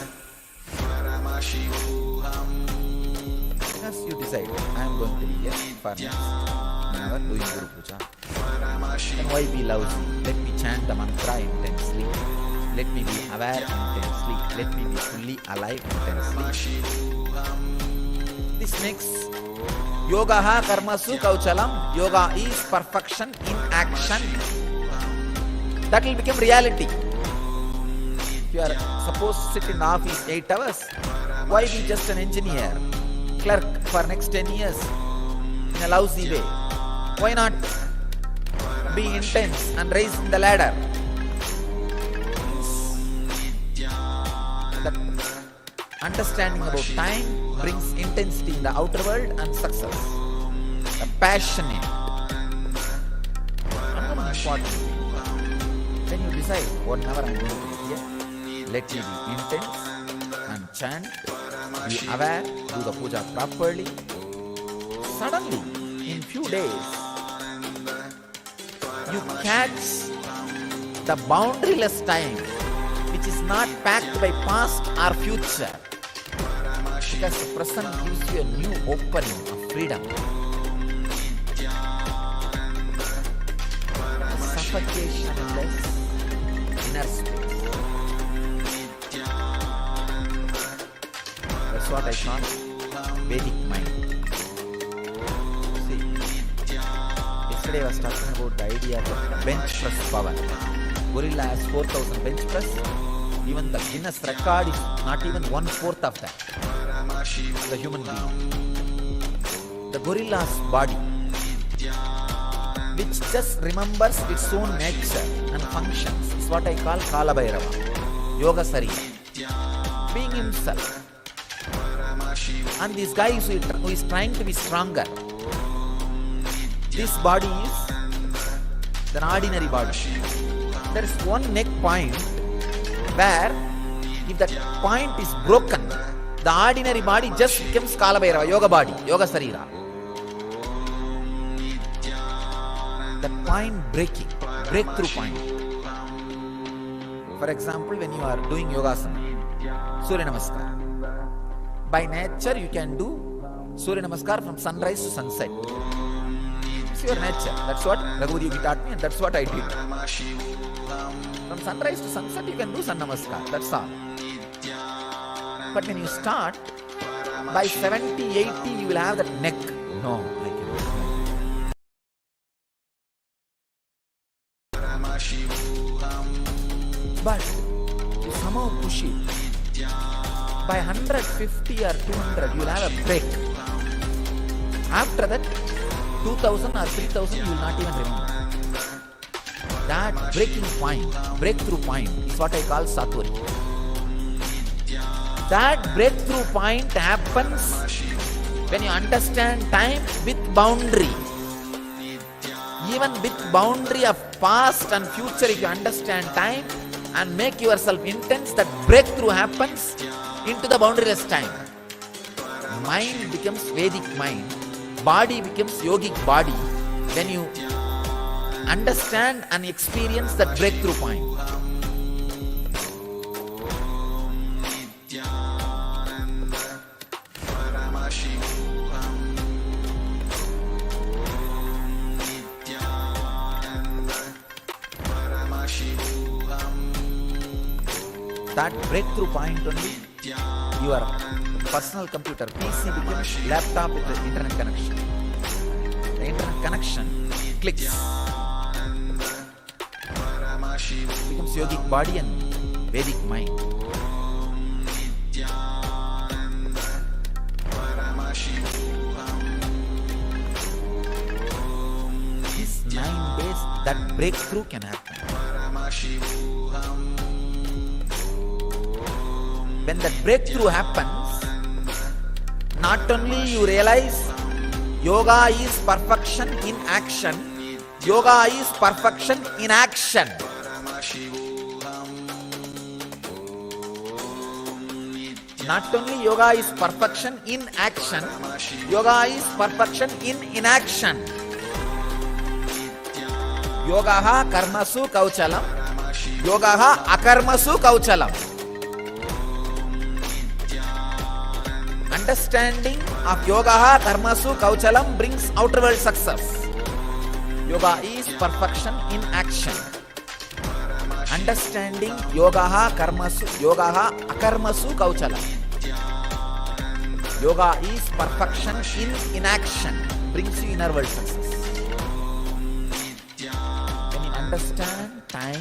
Because you decide, I am going to be here for next 1 hour doing Guru Puja. Then why be lousy? Let me chant the mantra intensely. Let me be aware intensely. Let me be fully alive intensely. This makes yogaha karmasu kauchalam. Yoga is perfection in action. That will become reality. If you are supposed to sit in the office 8 hours, why be just an engineer, clerk for next 10 years in a lousy way? Why not be intense and rise in the ladder? That understanding about time brings intensity in the outer world and success. The passionate. Another important thing. When you decide, whatever I am going to do here, let me be intense and chant, be aware, do the puja properly. Suddenly, in few days, you catch the boundaryless time, which is not packed by past or future. Because the present gives you a new opening of freedom. Suffocationless inner space. That's what I call Vedic mind. See, yesterday I was talking about the idea of bench press power. Gorilla has 4,000 bench press. Even the Guinness record is not even 1/4 of that. The human being. The gorilla's body, which just remembers its own nature and functions, is what I call Kala Bhairava, Yoga Sarira, being himself. And this guy who is trying to be stronger, this body is an ordinary body. There is one neck point where if that point is broken, the ordinary body just becomes Kala Bhairava, Yoga body, Yoga Sarira. That point breaking, breakthrough point. For example, when you are doing Yogasana, Surya Namaskar. By nature, you can do Surya Namaskar from sunrise to sunset. It's your nature. That's what Raghuvi Yogi taught me, and that's what I did. From sunrise to sunset, you can do Sun Namaskar. That's all. But when you start, by 70, 80, you will have that neck. No, I cannot. But you somehow push it. By 150 or 200, you will have a break. After that, 2000 or 3000, you will not even remember. That breaking point, breakthrough point, is what I call Satwari. That breakthrough point happens when you understand time with boundary. Even with boundary of past and future, if you understand time and make yourself intense, that breakthrough happens into the boundaryless time. Mind becomes Vedic mind, body becomes yogic body when you understand and experience that breakthrough point. That breakthrough point only, your personal computer, PC becomes laptop with the internet connection. The internet connection clicks. Becomes yogic body and Vedic mind. These 9 days, that breakthrough can happen. When that breakthrough happens, not only you realize yoga is perfection in action, yoga is perfection in action. Not only yoga is perfection in action, yoga is perfection in inaction. Yogaha karmasu kauchalam, yogaha akarmasu kauchalam. Understanding of yogaha karmasu kauchalam brings outer world success. Yoga is perfection in action. Understanding yogaha akarmasu kauchalam. Yoga is perfection in inaction, brings you inner world success. When you understand time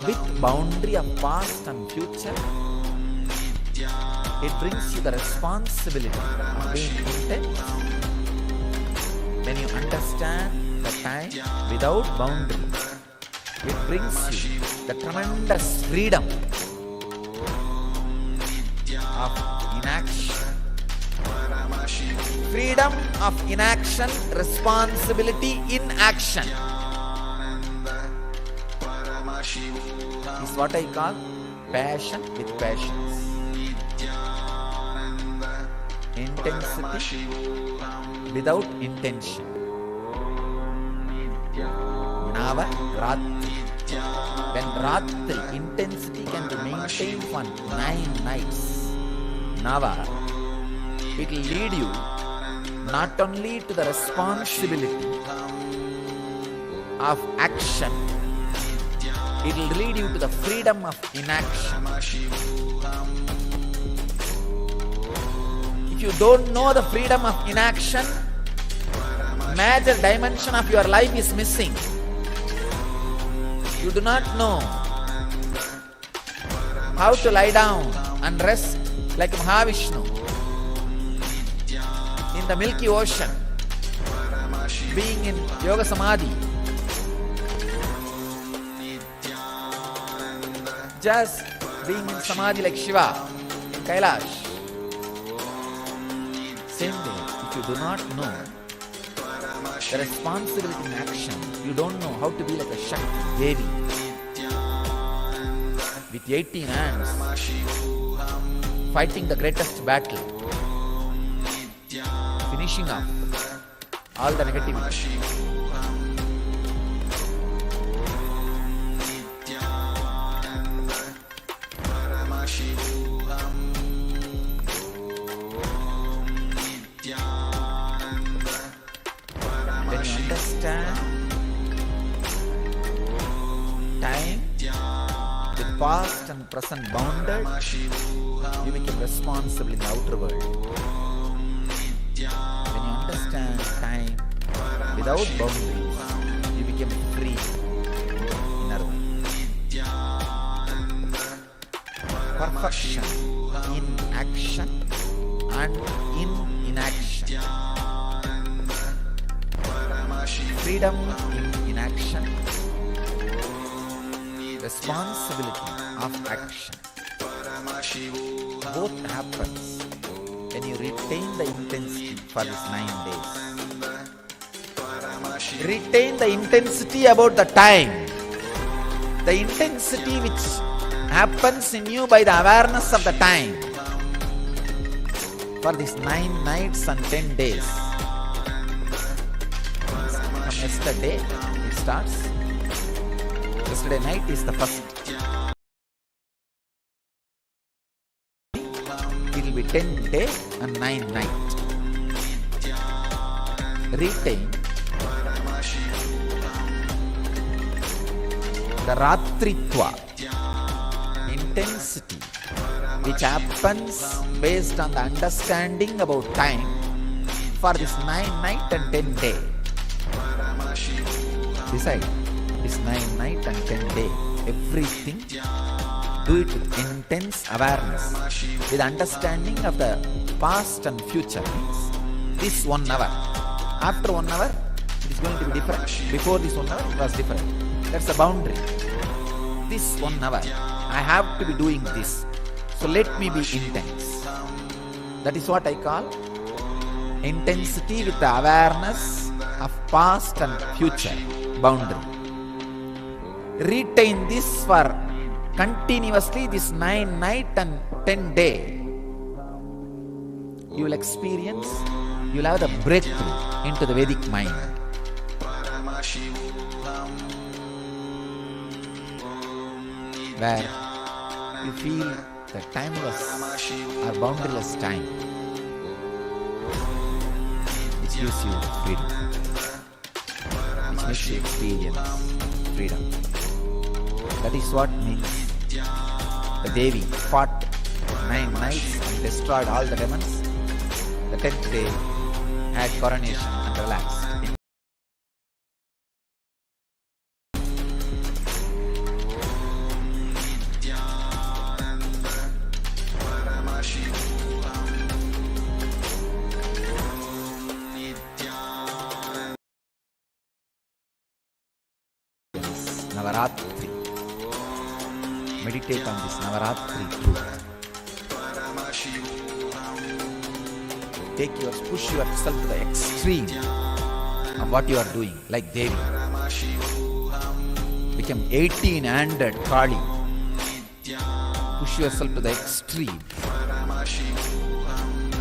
with boundary of past and future, it brings you the responsibility of being intense. When you understand the time without boundary, it brings you the tremendous freedom of inaction. Freedom of inaction, responsibility in action is what I call passion with patience. Intensity without intention. Nava Ratri. When Ratri, intensity can be maintained for 9 nights. Nava, it will lead you not only to the responsibility of action, it will lead you to the freedom of inaction. If you don't know the freedom of inaction, major dimension of your life is missing. You do not know how to lie down and rest like Mahavishnu in the Milky Ocean, being in Yoga Samadhi. Just being in Samadhi like Shiva in Kailash. Same way, if you do not know the responsibility in action, you don't know how to be like a Shakti Devi with 18 hands fighting the greatest battle, finishing off all the negativity. When you understand time with past and present bounded, you become responsible in the outer world. When you understand time without boundaries, you become free in inner world. Perfection in action and in inaction. Freedom in inaction. Responsibility of action. Both happens when you retain the intensity for these 9 days. Retain the intensity about the time. The intensity which happens in you by the awareness of the time for these 9 nights and 10 days. From yesterday it starts. Yesterday night is the first. It will be 10 day and 9 night. Retain the Ratritva, intensity which happens based on the understanding about time for this 9 night and 10 day. Decide this 9 night and 10 day, everything do it with intense awareness, with understanding of the past and future. Means this 1 hour, after 1 hour it is going to be different. Before this 1 hour it was different. That's the boundary. This 1 hour I have to be doing this, so let me be intense. That is what I call intensity with the awareness of past and future boundary. Retain this for continuously this 9 night and 10 day. You will experience, you will have the breakthrough into the Vedic mind. Where you feel the timeless or boundaryless time, which gives you freedom, which makes you experience freedom. That is what means the Devi fought 9 nights and destroyed all the demons. The 10th day had coronation and relaxed. Navaratri. Meditate on this Navaratri truth. Push yourself to the extreme of what you are doing, like Devi. Become 1800 Kali. Push yourself to the extreme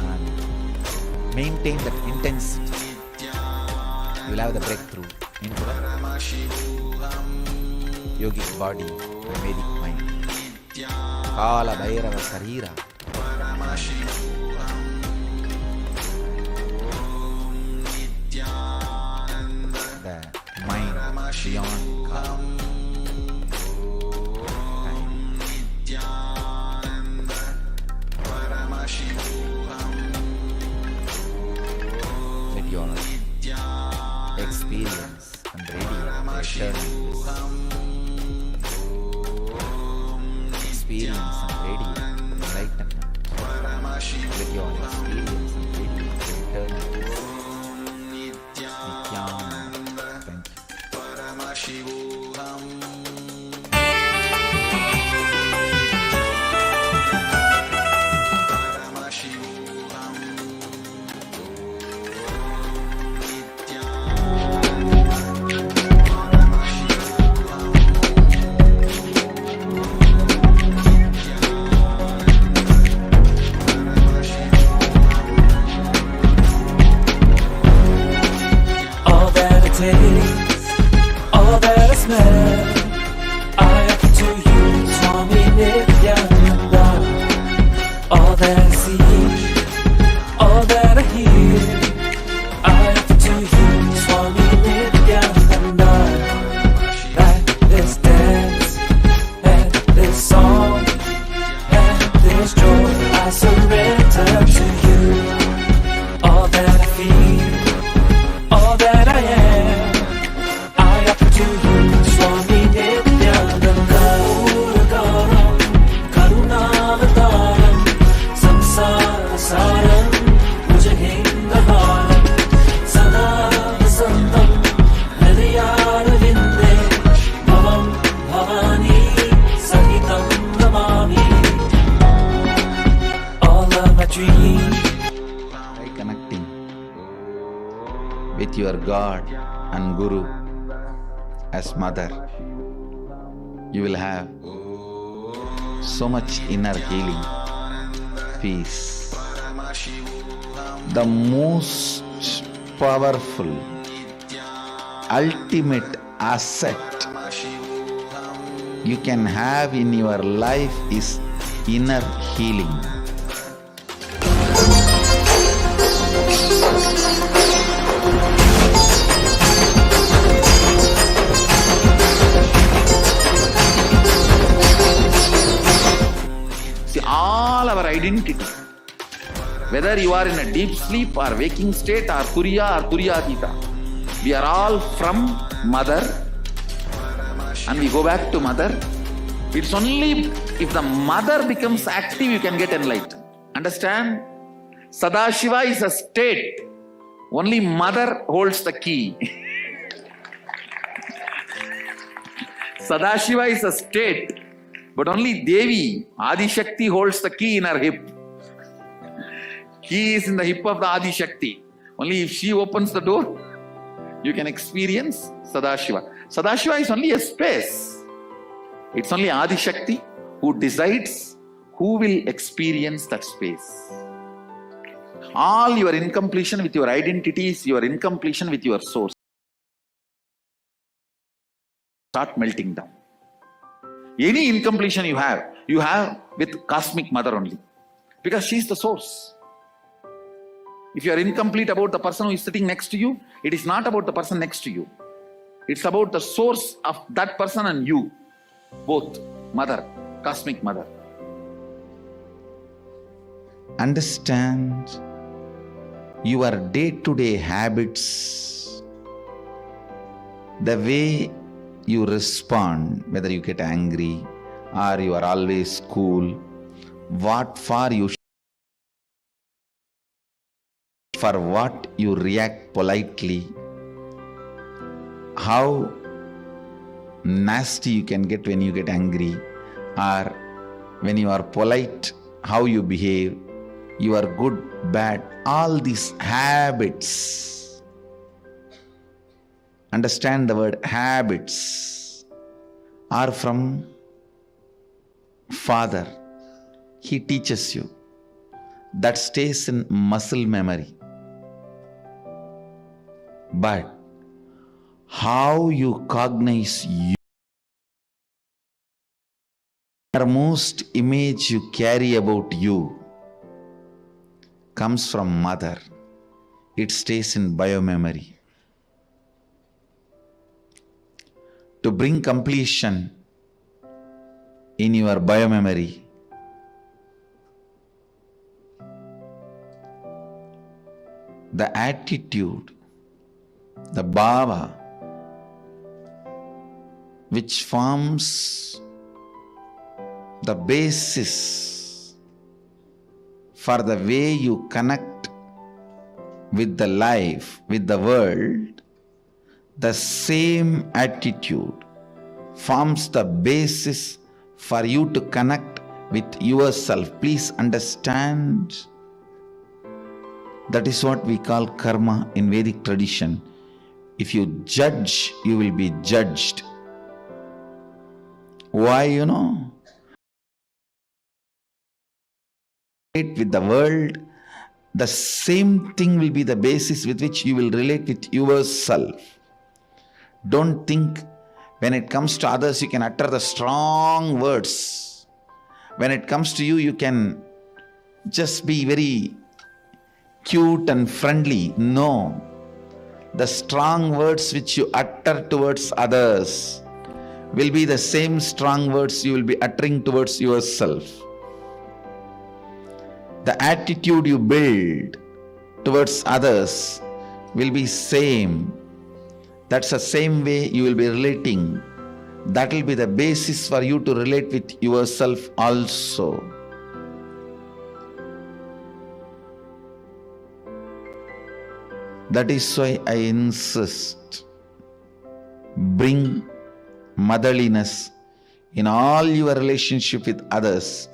and maintain that intensity. You will have the breakthrough into the yogic body and Vedic mind. Kala Bhairava Sarira. The mind beyond time. Let your experience and radiate experience and radiate enlightenment. Let your experience and radiate eternity. Nithyananda. Thank you. All that I smell, I offer to you, Swami Nithyananda. All that I see, all that I hear, I offer to you, Swami Nithyananda. Like this dance, and this song, and this joy, I surrender to you. All that I feel, all that I am, Swami Nithyananda. Puragaram, Karunavataram, Samsara Saram, Bhujagengaharam, Sada Vasantam, Hridayara Vinde, Bhavam Bhavani, Sahitam Namami. All of my dreams. By connecting with your God and Guru as mother, you will have so much inner healing, peace. The most powerful, ultimate asset you can have in your life is inner healing. All our identity, whether you are in a deep sleep or waking state or Turiya or Turiyatita, we are all from mother and we go back to mother. It's only if the mother becomes active you can get enlightened. Understand? Sadashiva is a state. Only mother holds the key. Sadashiva is a state. But only Devi, Adi Shakti, holds the key in her hip. Key is in the hip of the Adi Shakti. Only if she opens the door, you can experience Sadashiva. Sadashiva is only a space. It's only Adi Shakti who decides who will experience that space. All your incompletion with your identities, your incompletion with your source, start melting down. Any incompletion you have with Cosmic Mother only. Because she is the source. If you are incomplete about the person who is sitting next to you, it is not about the person next to you. It's about the source of that person and you. Both. Mother. Cosmic Mother. understand your day-to-day habits, the way you respond, whether you get angry or you are always cool, what for you, for what you react politely, how nasty you can get when you get angry, or when you are polite, how you behave, you are good, bad, all these habits. Understand the word habits are from Father. He teaches you. That stays in muscle memory. But how you cognize you, the most image you carry about you comes from mother. It stays in biomemory. To bring completion in your biomemory, the attitude, the bhava, which forms the basis for the way you connect with the life, with the world, the same attitude forms the basis for you to connect with yourself. Please understand, that is what we call karma in Vedic tradition. If you judge, you will be judged. Why, with the world, the same thing will be the basis with which you will relate with yourself. Don't think when it comes to others you can utter the strong words. When it comes to you, you can just be very cute and friendly. No. The strong words which you utter towards others will be the same strong words you will be uttering towards yourself. The attitude you build towards others will be same. That's the same way you will be relating. That will be the basis for you to relate with yourself also. That is why I insist, bring motherliness in all your relationship with others.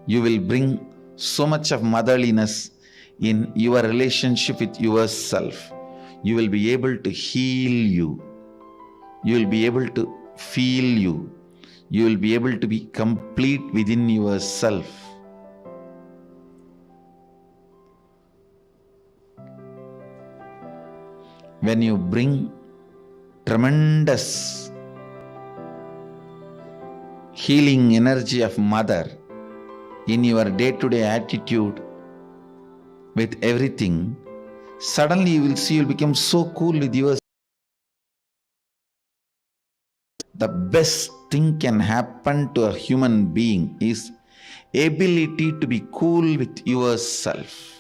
You will bring so much of motherliness in your relationship with yourself. You will be able to heal you. You will be able to feel you. You will be able to be complete within yourself. When you bring tremendous healing energy of mother in your day-to-day attitude with everything, suddenly you will see you will become so cool with yourself. The best thing can happen to a human being is ability to be cool with yourself.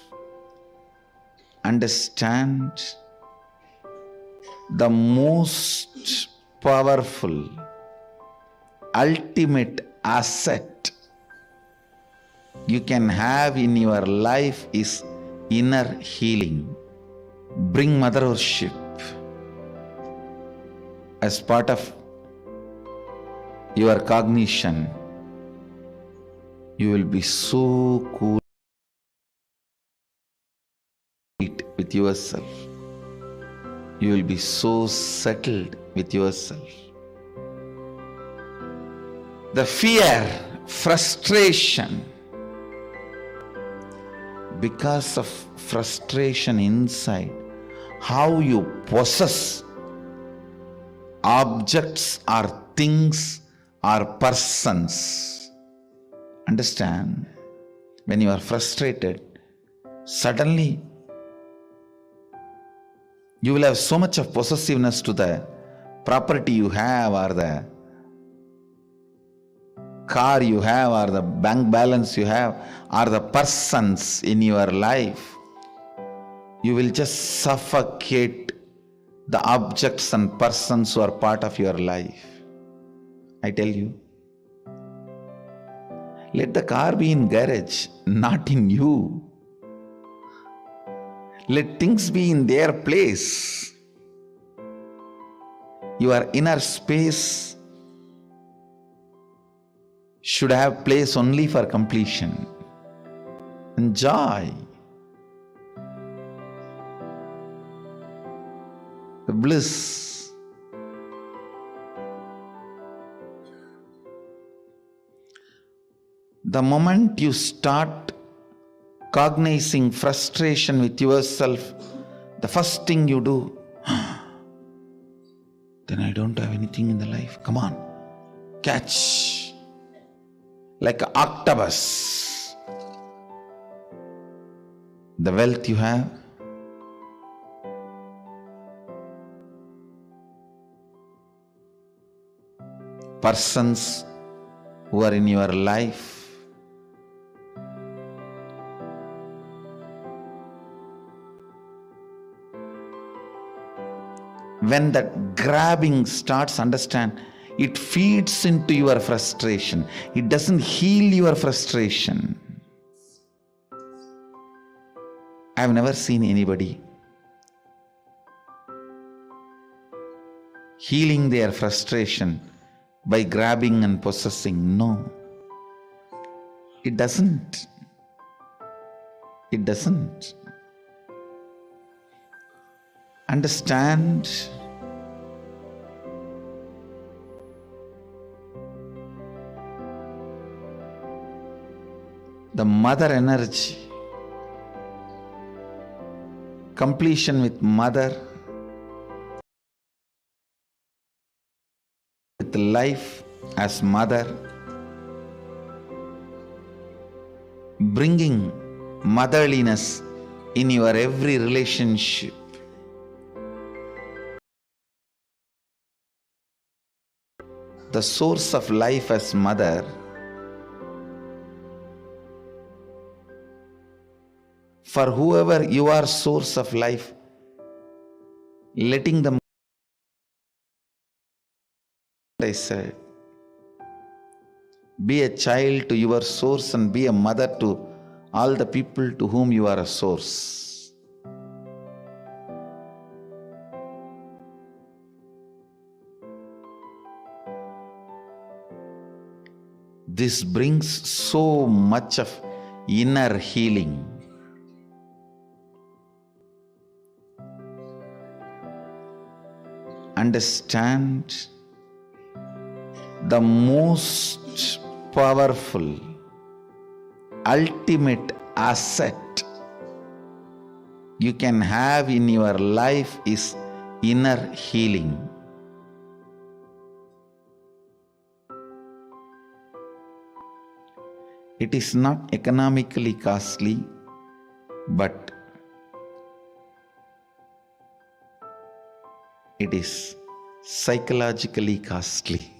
Understand, the most powerful, ultimate asset you can have in your life is inner healing. Bring mother worship as part of your cognition. You will be so cool with yourself. You will be so settled with yourself. The fear, frustration, because of frustration inside, how you possess objects or things or persons. Understand, when you are frustrated, suddenly you will have so much of possessiveness to the property you have or the car you have or the bank balance you have or the persons in your life, you will just suffocate the objects and persons who are part of your life. I tell you, let the car be in garage, not in you. Let things be in their place. Your inner space should have place only for completion and joy. The bliss. The moment you start cognizing frustration with yourself, the first thing you do, then I don't have anything in the life. Come on, catch. Like an octopus. The wealth you have, persons who are in your life, when that grabbing starts, understand, it feeds into your frustration. It doesn't heal your frustration. I've never seen anybody healing their frustration by grabbing and possessing. No. It doesn't. It doesn't. Understand, the mother energy, completion with mother, with life as mother, bringing motherliness in your every relationship. The source of life as mother, for whoever you are source of life, letting them, I said, be a child to your source and be a mother to all the people to whom you are a source. This brings so much of inner healing. Understand, the most powerful, ultimate asset you can have in your life is inner healing. It is not economically costly, but it is psychologically costly.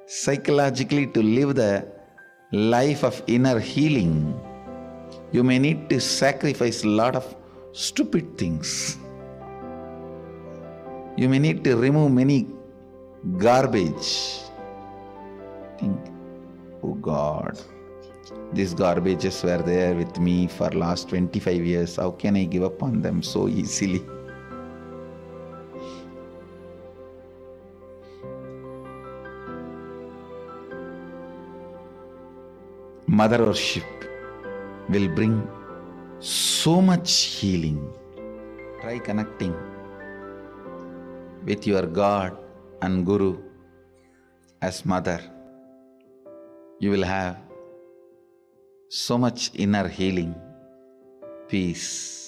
Psychologically, to live the life of inner healing, you may need to sacrifice a lot of stupid things. You may need to remove many garbage. Think, oh God, these garbages were there with me for last 25 years. How can I give up on them so easily? Mother worship will bring so much healing. Try connecting with your God and Guru as mother. You will have so much inner healing, peace.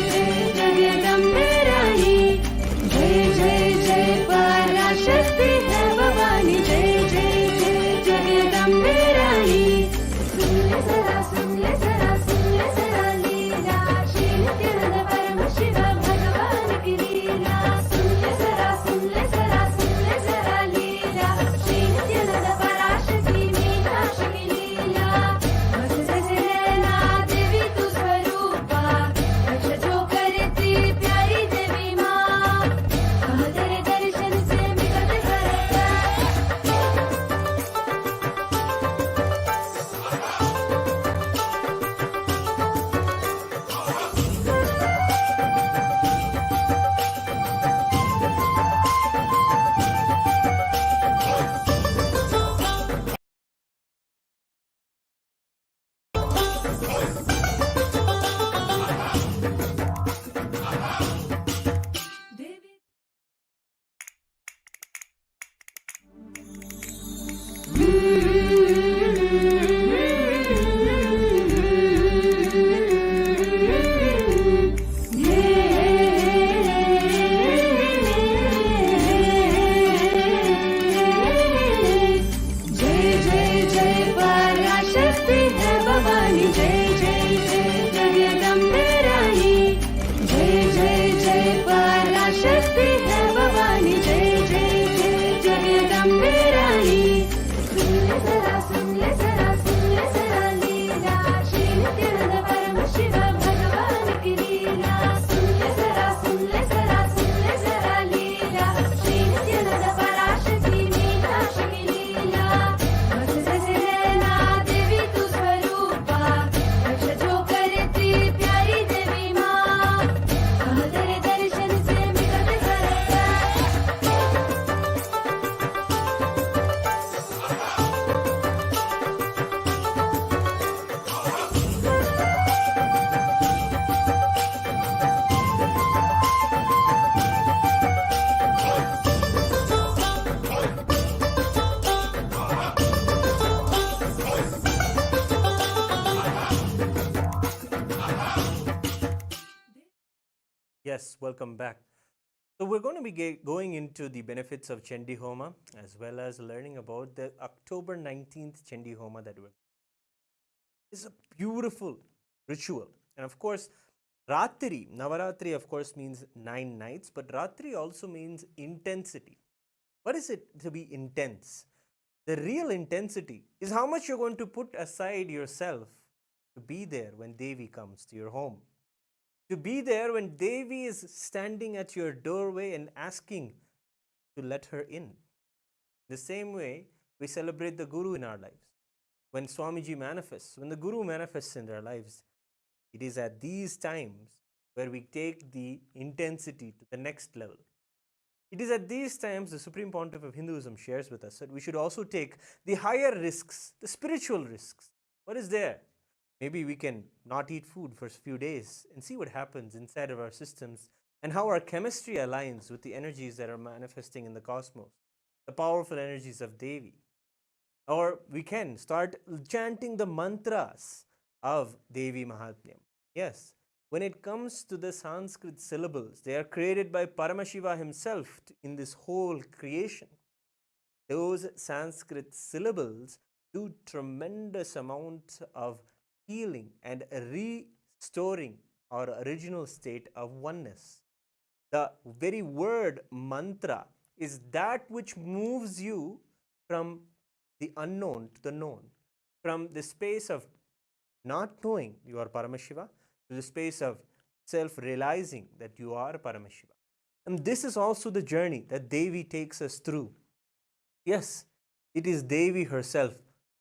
जय जगदम्बे रानी, जय जय जय पराशक्ति है भवानी, जय जय जय जगदम्बे रानी। सुन ले जरा लीला, श्री नित्यानंद परम शिव भगवान की लीला। सुन ले जरा लीला, श्री नित्यानंद पराशक्ति मीनाक्षी की लीला। बस सज नैना देवी तू स्वरूपा, रक्षा जो करती प्यारी देवी माँ। तेरे दर्शन से मिलत करता देवी। जय जय जय पराशक्ति है भवानी, जय जय Yes, welcome back. So we're going to be going into the benefits of Chandi Homa as well as learning about the October 19th Chandi Homa that we're. It's a beautiful ritual. And of course, Ratri, Navaratri of course means 9 nights, but Ratri also means intensity. What is it to be intense? The real intensity is how much you're going to put aside yourself to be there when Devi comes to your home. To be there when Devi is standing at your doorway and asking to let her in. The same way we celebrate the Guru in our lives. When Swamiji manifests, when the Guru manifests in their lives, it is at these times where we take the intensity to the next level. It is at these times the Supreme Pontiff of Hinduism shares with us that we should also take the higher risks, the spiritual risks. What is there? Maybe we can not eat food for a few days and see what happens inside of our systems and how our chemistry aligns with the energies that are manifesting in the cosmos, the powerful energies of Devi. Or we can start chanting the mantras of Devi Mahatmyam. Yes, when it comes to the Sanskrit syllables, they are created by Paramashiva himself in this whole creation. Those Sanskrit syllables do tremendous amount of healing and restoring our original state of oneness. The very word mantra is that which moves you from the unknown to the known, from the space of not knowing you are Paramashiva to the space of self realizing that you are Paramashiva. And this is also the journey that Devi takes us through. Yes, it is Devi herself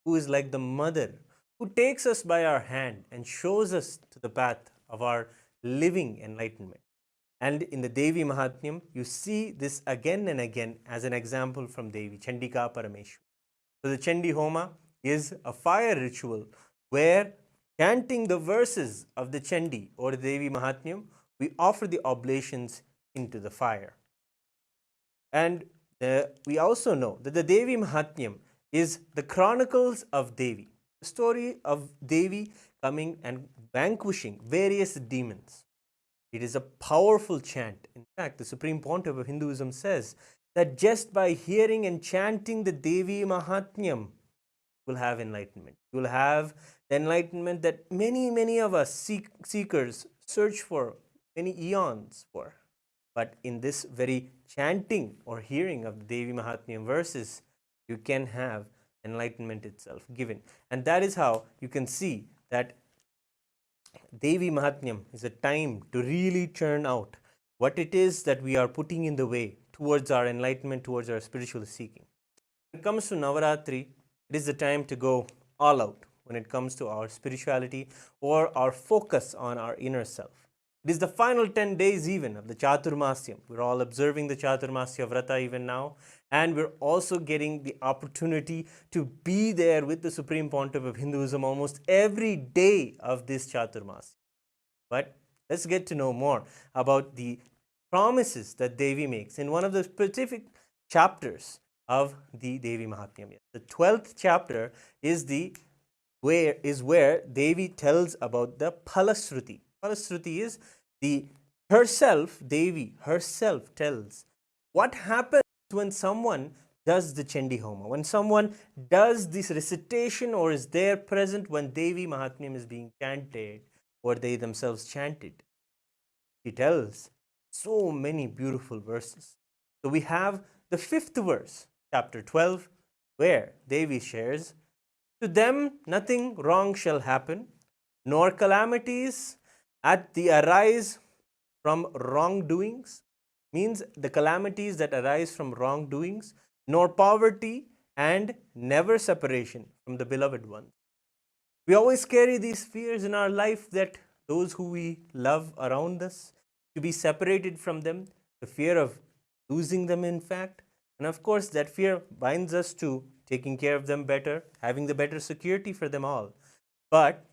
who is like the mother who takes us by our hand and shows us to the path of our living enlightenment. And in the Devi Mahatmyam, you see this again and again as an example from Devi, Chandika Parameshwari. So the Chandi Homa is a fire ritual where, chanting the verses of the Chandi or the Devi Mahatmyam, we offer the oblations into the fire. And we also know that the Devi Mahatmyam is the chronicles of Devi, the story of Devi coming and vanquishing various demons. It is a powerful chant. In fact, the Supreme Pontiff of Hinduism says that just by hearing and chanting the Devi Mahatmyam, you will have enlightenment. You will have the enlightenment that many of us seekers search for many eons for. But in this very chanting or hearing of the Devi Mahatmyam verses, you can have enlightenment itself given. And that is how you can see that Devi Mahatmyam is a time to really churn out what it is that we are putting in the way towards our enlightenment, towards our spiritual seeking. When it comes to Navaratri, it is the time to go all out when it comes to our spirituality or our focus on our inner self. It is the final 10 days even of the Chaturmasyam. We're all observing the Chaturmasya Vrata even now, and we're also getting the opportunity to be there with the Supreme Pontiff of Hinduism almost every day of this Chaturmasya. But let's get to know more about the promises that Devi makes in one of the specific chapters of the Devi Mahatmyam. The 12th chapter is where Devi tells about the Phalasruti. Phalasruti is Devi herself tells what happens when someone does the Chandi Homa, when someone does this recitation or is there present when Devi Mahatmyam is being chanted or they themselves chanted. He tells so many beautiful verses. So we have the 5th verse, chapter 12, where Devi shares, "To them nothing wrong shall happen, nor calamities at the arise from wrongdoings," means the calamities that arise from wrongdoings, "nor poverty and never separation from the beloved ones." We always carry these fears in our life that those who we love around us, to be separated from them, the fear of losing them, in fact. And of course, that fear binds us to taking care of them better, having the better security for them all. But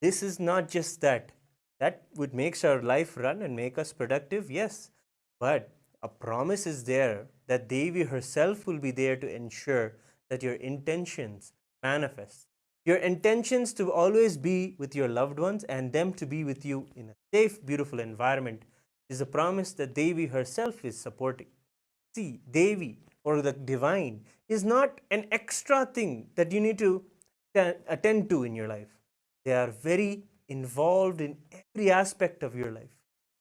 this is not just that. That would make our life run and make us productive, yes. But a promise is there that Devi herself will be there to ensure that your intentions manifest. Your intentions to always be with your loved ones and them to be with you in a safe, beautiful environment is a promise that Devi herself is supporting. See, Devi or the divine is not an extra thing that you need to attend to in your life. They are very involved in every aspect of your life.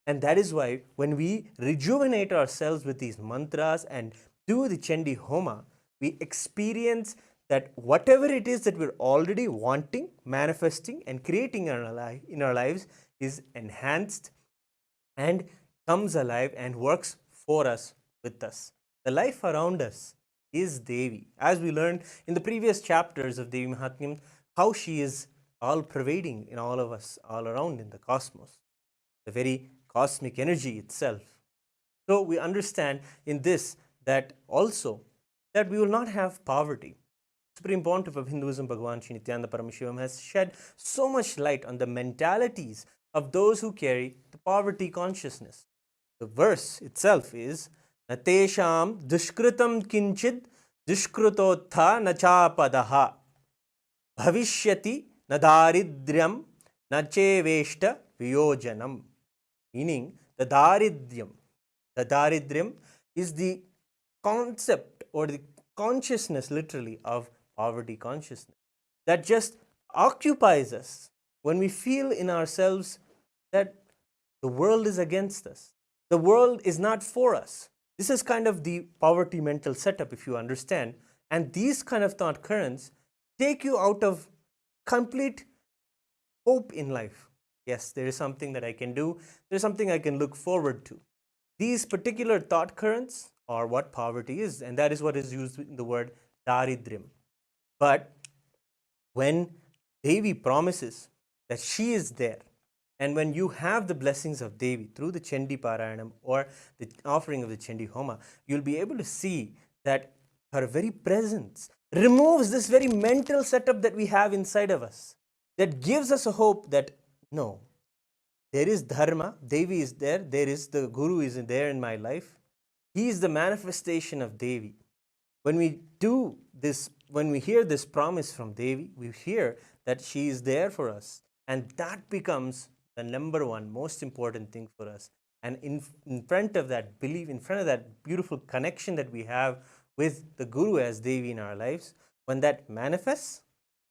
And that is why when we rejuvenate ourselves with these mantras and do the Chandi Homa, we experience that whatever it is that we're already wanting, manifesting, and creating in our lives is enhanced and comes alive and works for us, with us. The life around us is Devi. As we learned in the previous chapters of Devi Mahatmyam, how she is all pervading in all of us, all around in the cosmos, the very cosmic energy itself. So we understand in this that also that we will not have poverty. Supreme Pontiff of Hinduism, Bhagavan Sri Nithyananda Paramashivam, has shed so much light on the mentalities of those who carry the poverty consciousness. The verse itself is Natesham dushkritam kinchid dushkrutotha nachapadaha bhavishyati nadaridryam nacheveshta viyojanam. Meaning, the daridryam is the concept or the consciousness, literally, of poverty consciousness that just occupies us when we feel in ourselves that the world is against us. The world is not for us. This is kind of the poverty mental setup, if you understand. And these kind of thought currents take you out of complete hope in life. Yes, there is something that I can do, there is something I can look forward to. These particular thought currents are what poverty is, and that is what is used in the word daridryam. But when Devi promises that she is there, and when you have the blessings of Devi through the Chandi Parayanam or the offering of the Chandi Homa, you'll be able to see that her very presence removes this very mental setup that we have inside of us, that gives us a hope that no, there is dharma, Devi is there, there is the Guru is there in my life. He is the manifestation of Devi. When we do this, when we hear this promise from Devi, we hear that she is there for us, and that becomes the number one most important thing for us. And in front of that belief, in front of that beautiful connection that we have with the Guru as Devi in our lives, when that manifests,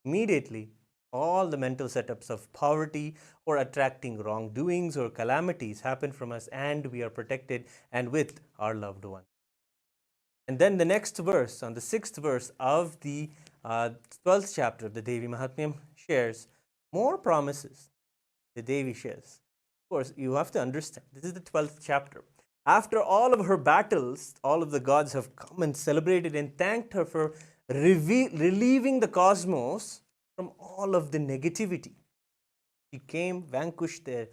immediately all the mental setups of poverty or attracting wrongdoings or calamities happen from us, and we are protected and with our loved one. And then the next verse, on the 6th verse of the 12th chapter of the Devi Mahatmyam, shares more promises the Devi shares. Of course, you have to understand, this is the 12th chapter. After all of her battles, all of the gods have come and celebrated and thanked her for relieving the cosmos from all of the negativity. She came, vanquished the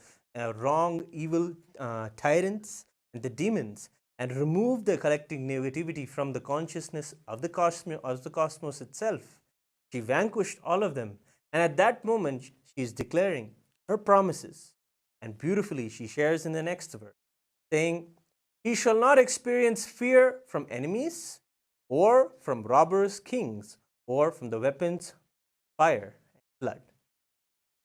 wrong, evil tyrants and the demons, and removed the collective negativity from the consciousness of the cosmos itself. She vanquished all of them. And at that moment, she is declaring her promises. And beautifully, she shares in the next verse, saying, he shall not experience fear from enemies, or from robbers, kings, or from the weapons, fire, and blood.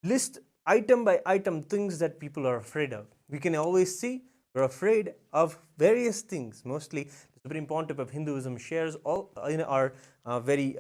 List item by item things that people are afraid of. We can always see we're afraid of various things. Mostly, the Supreme Pontiff of Hinduism shares all in our very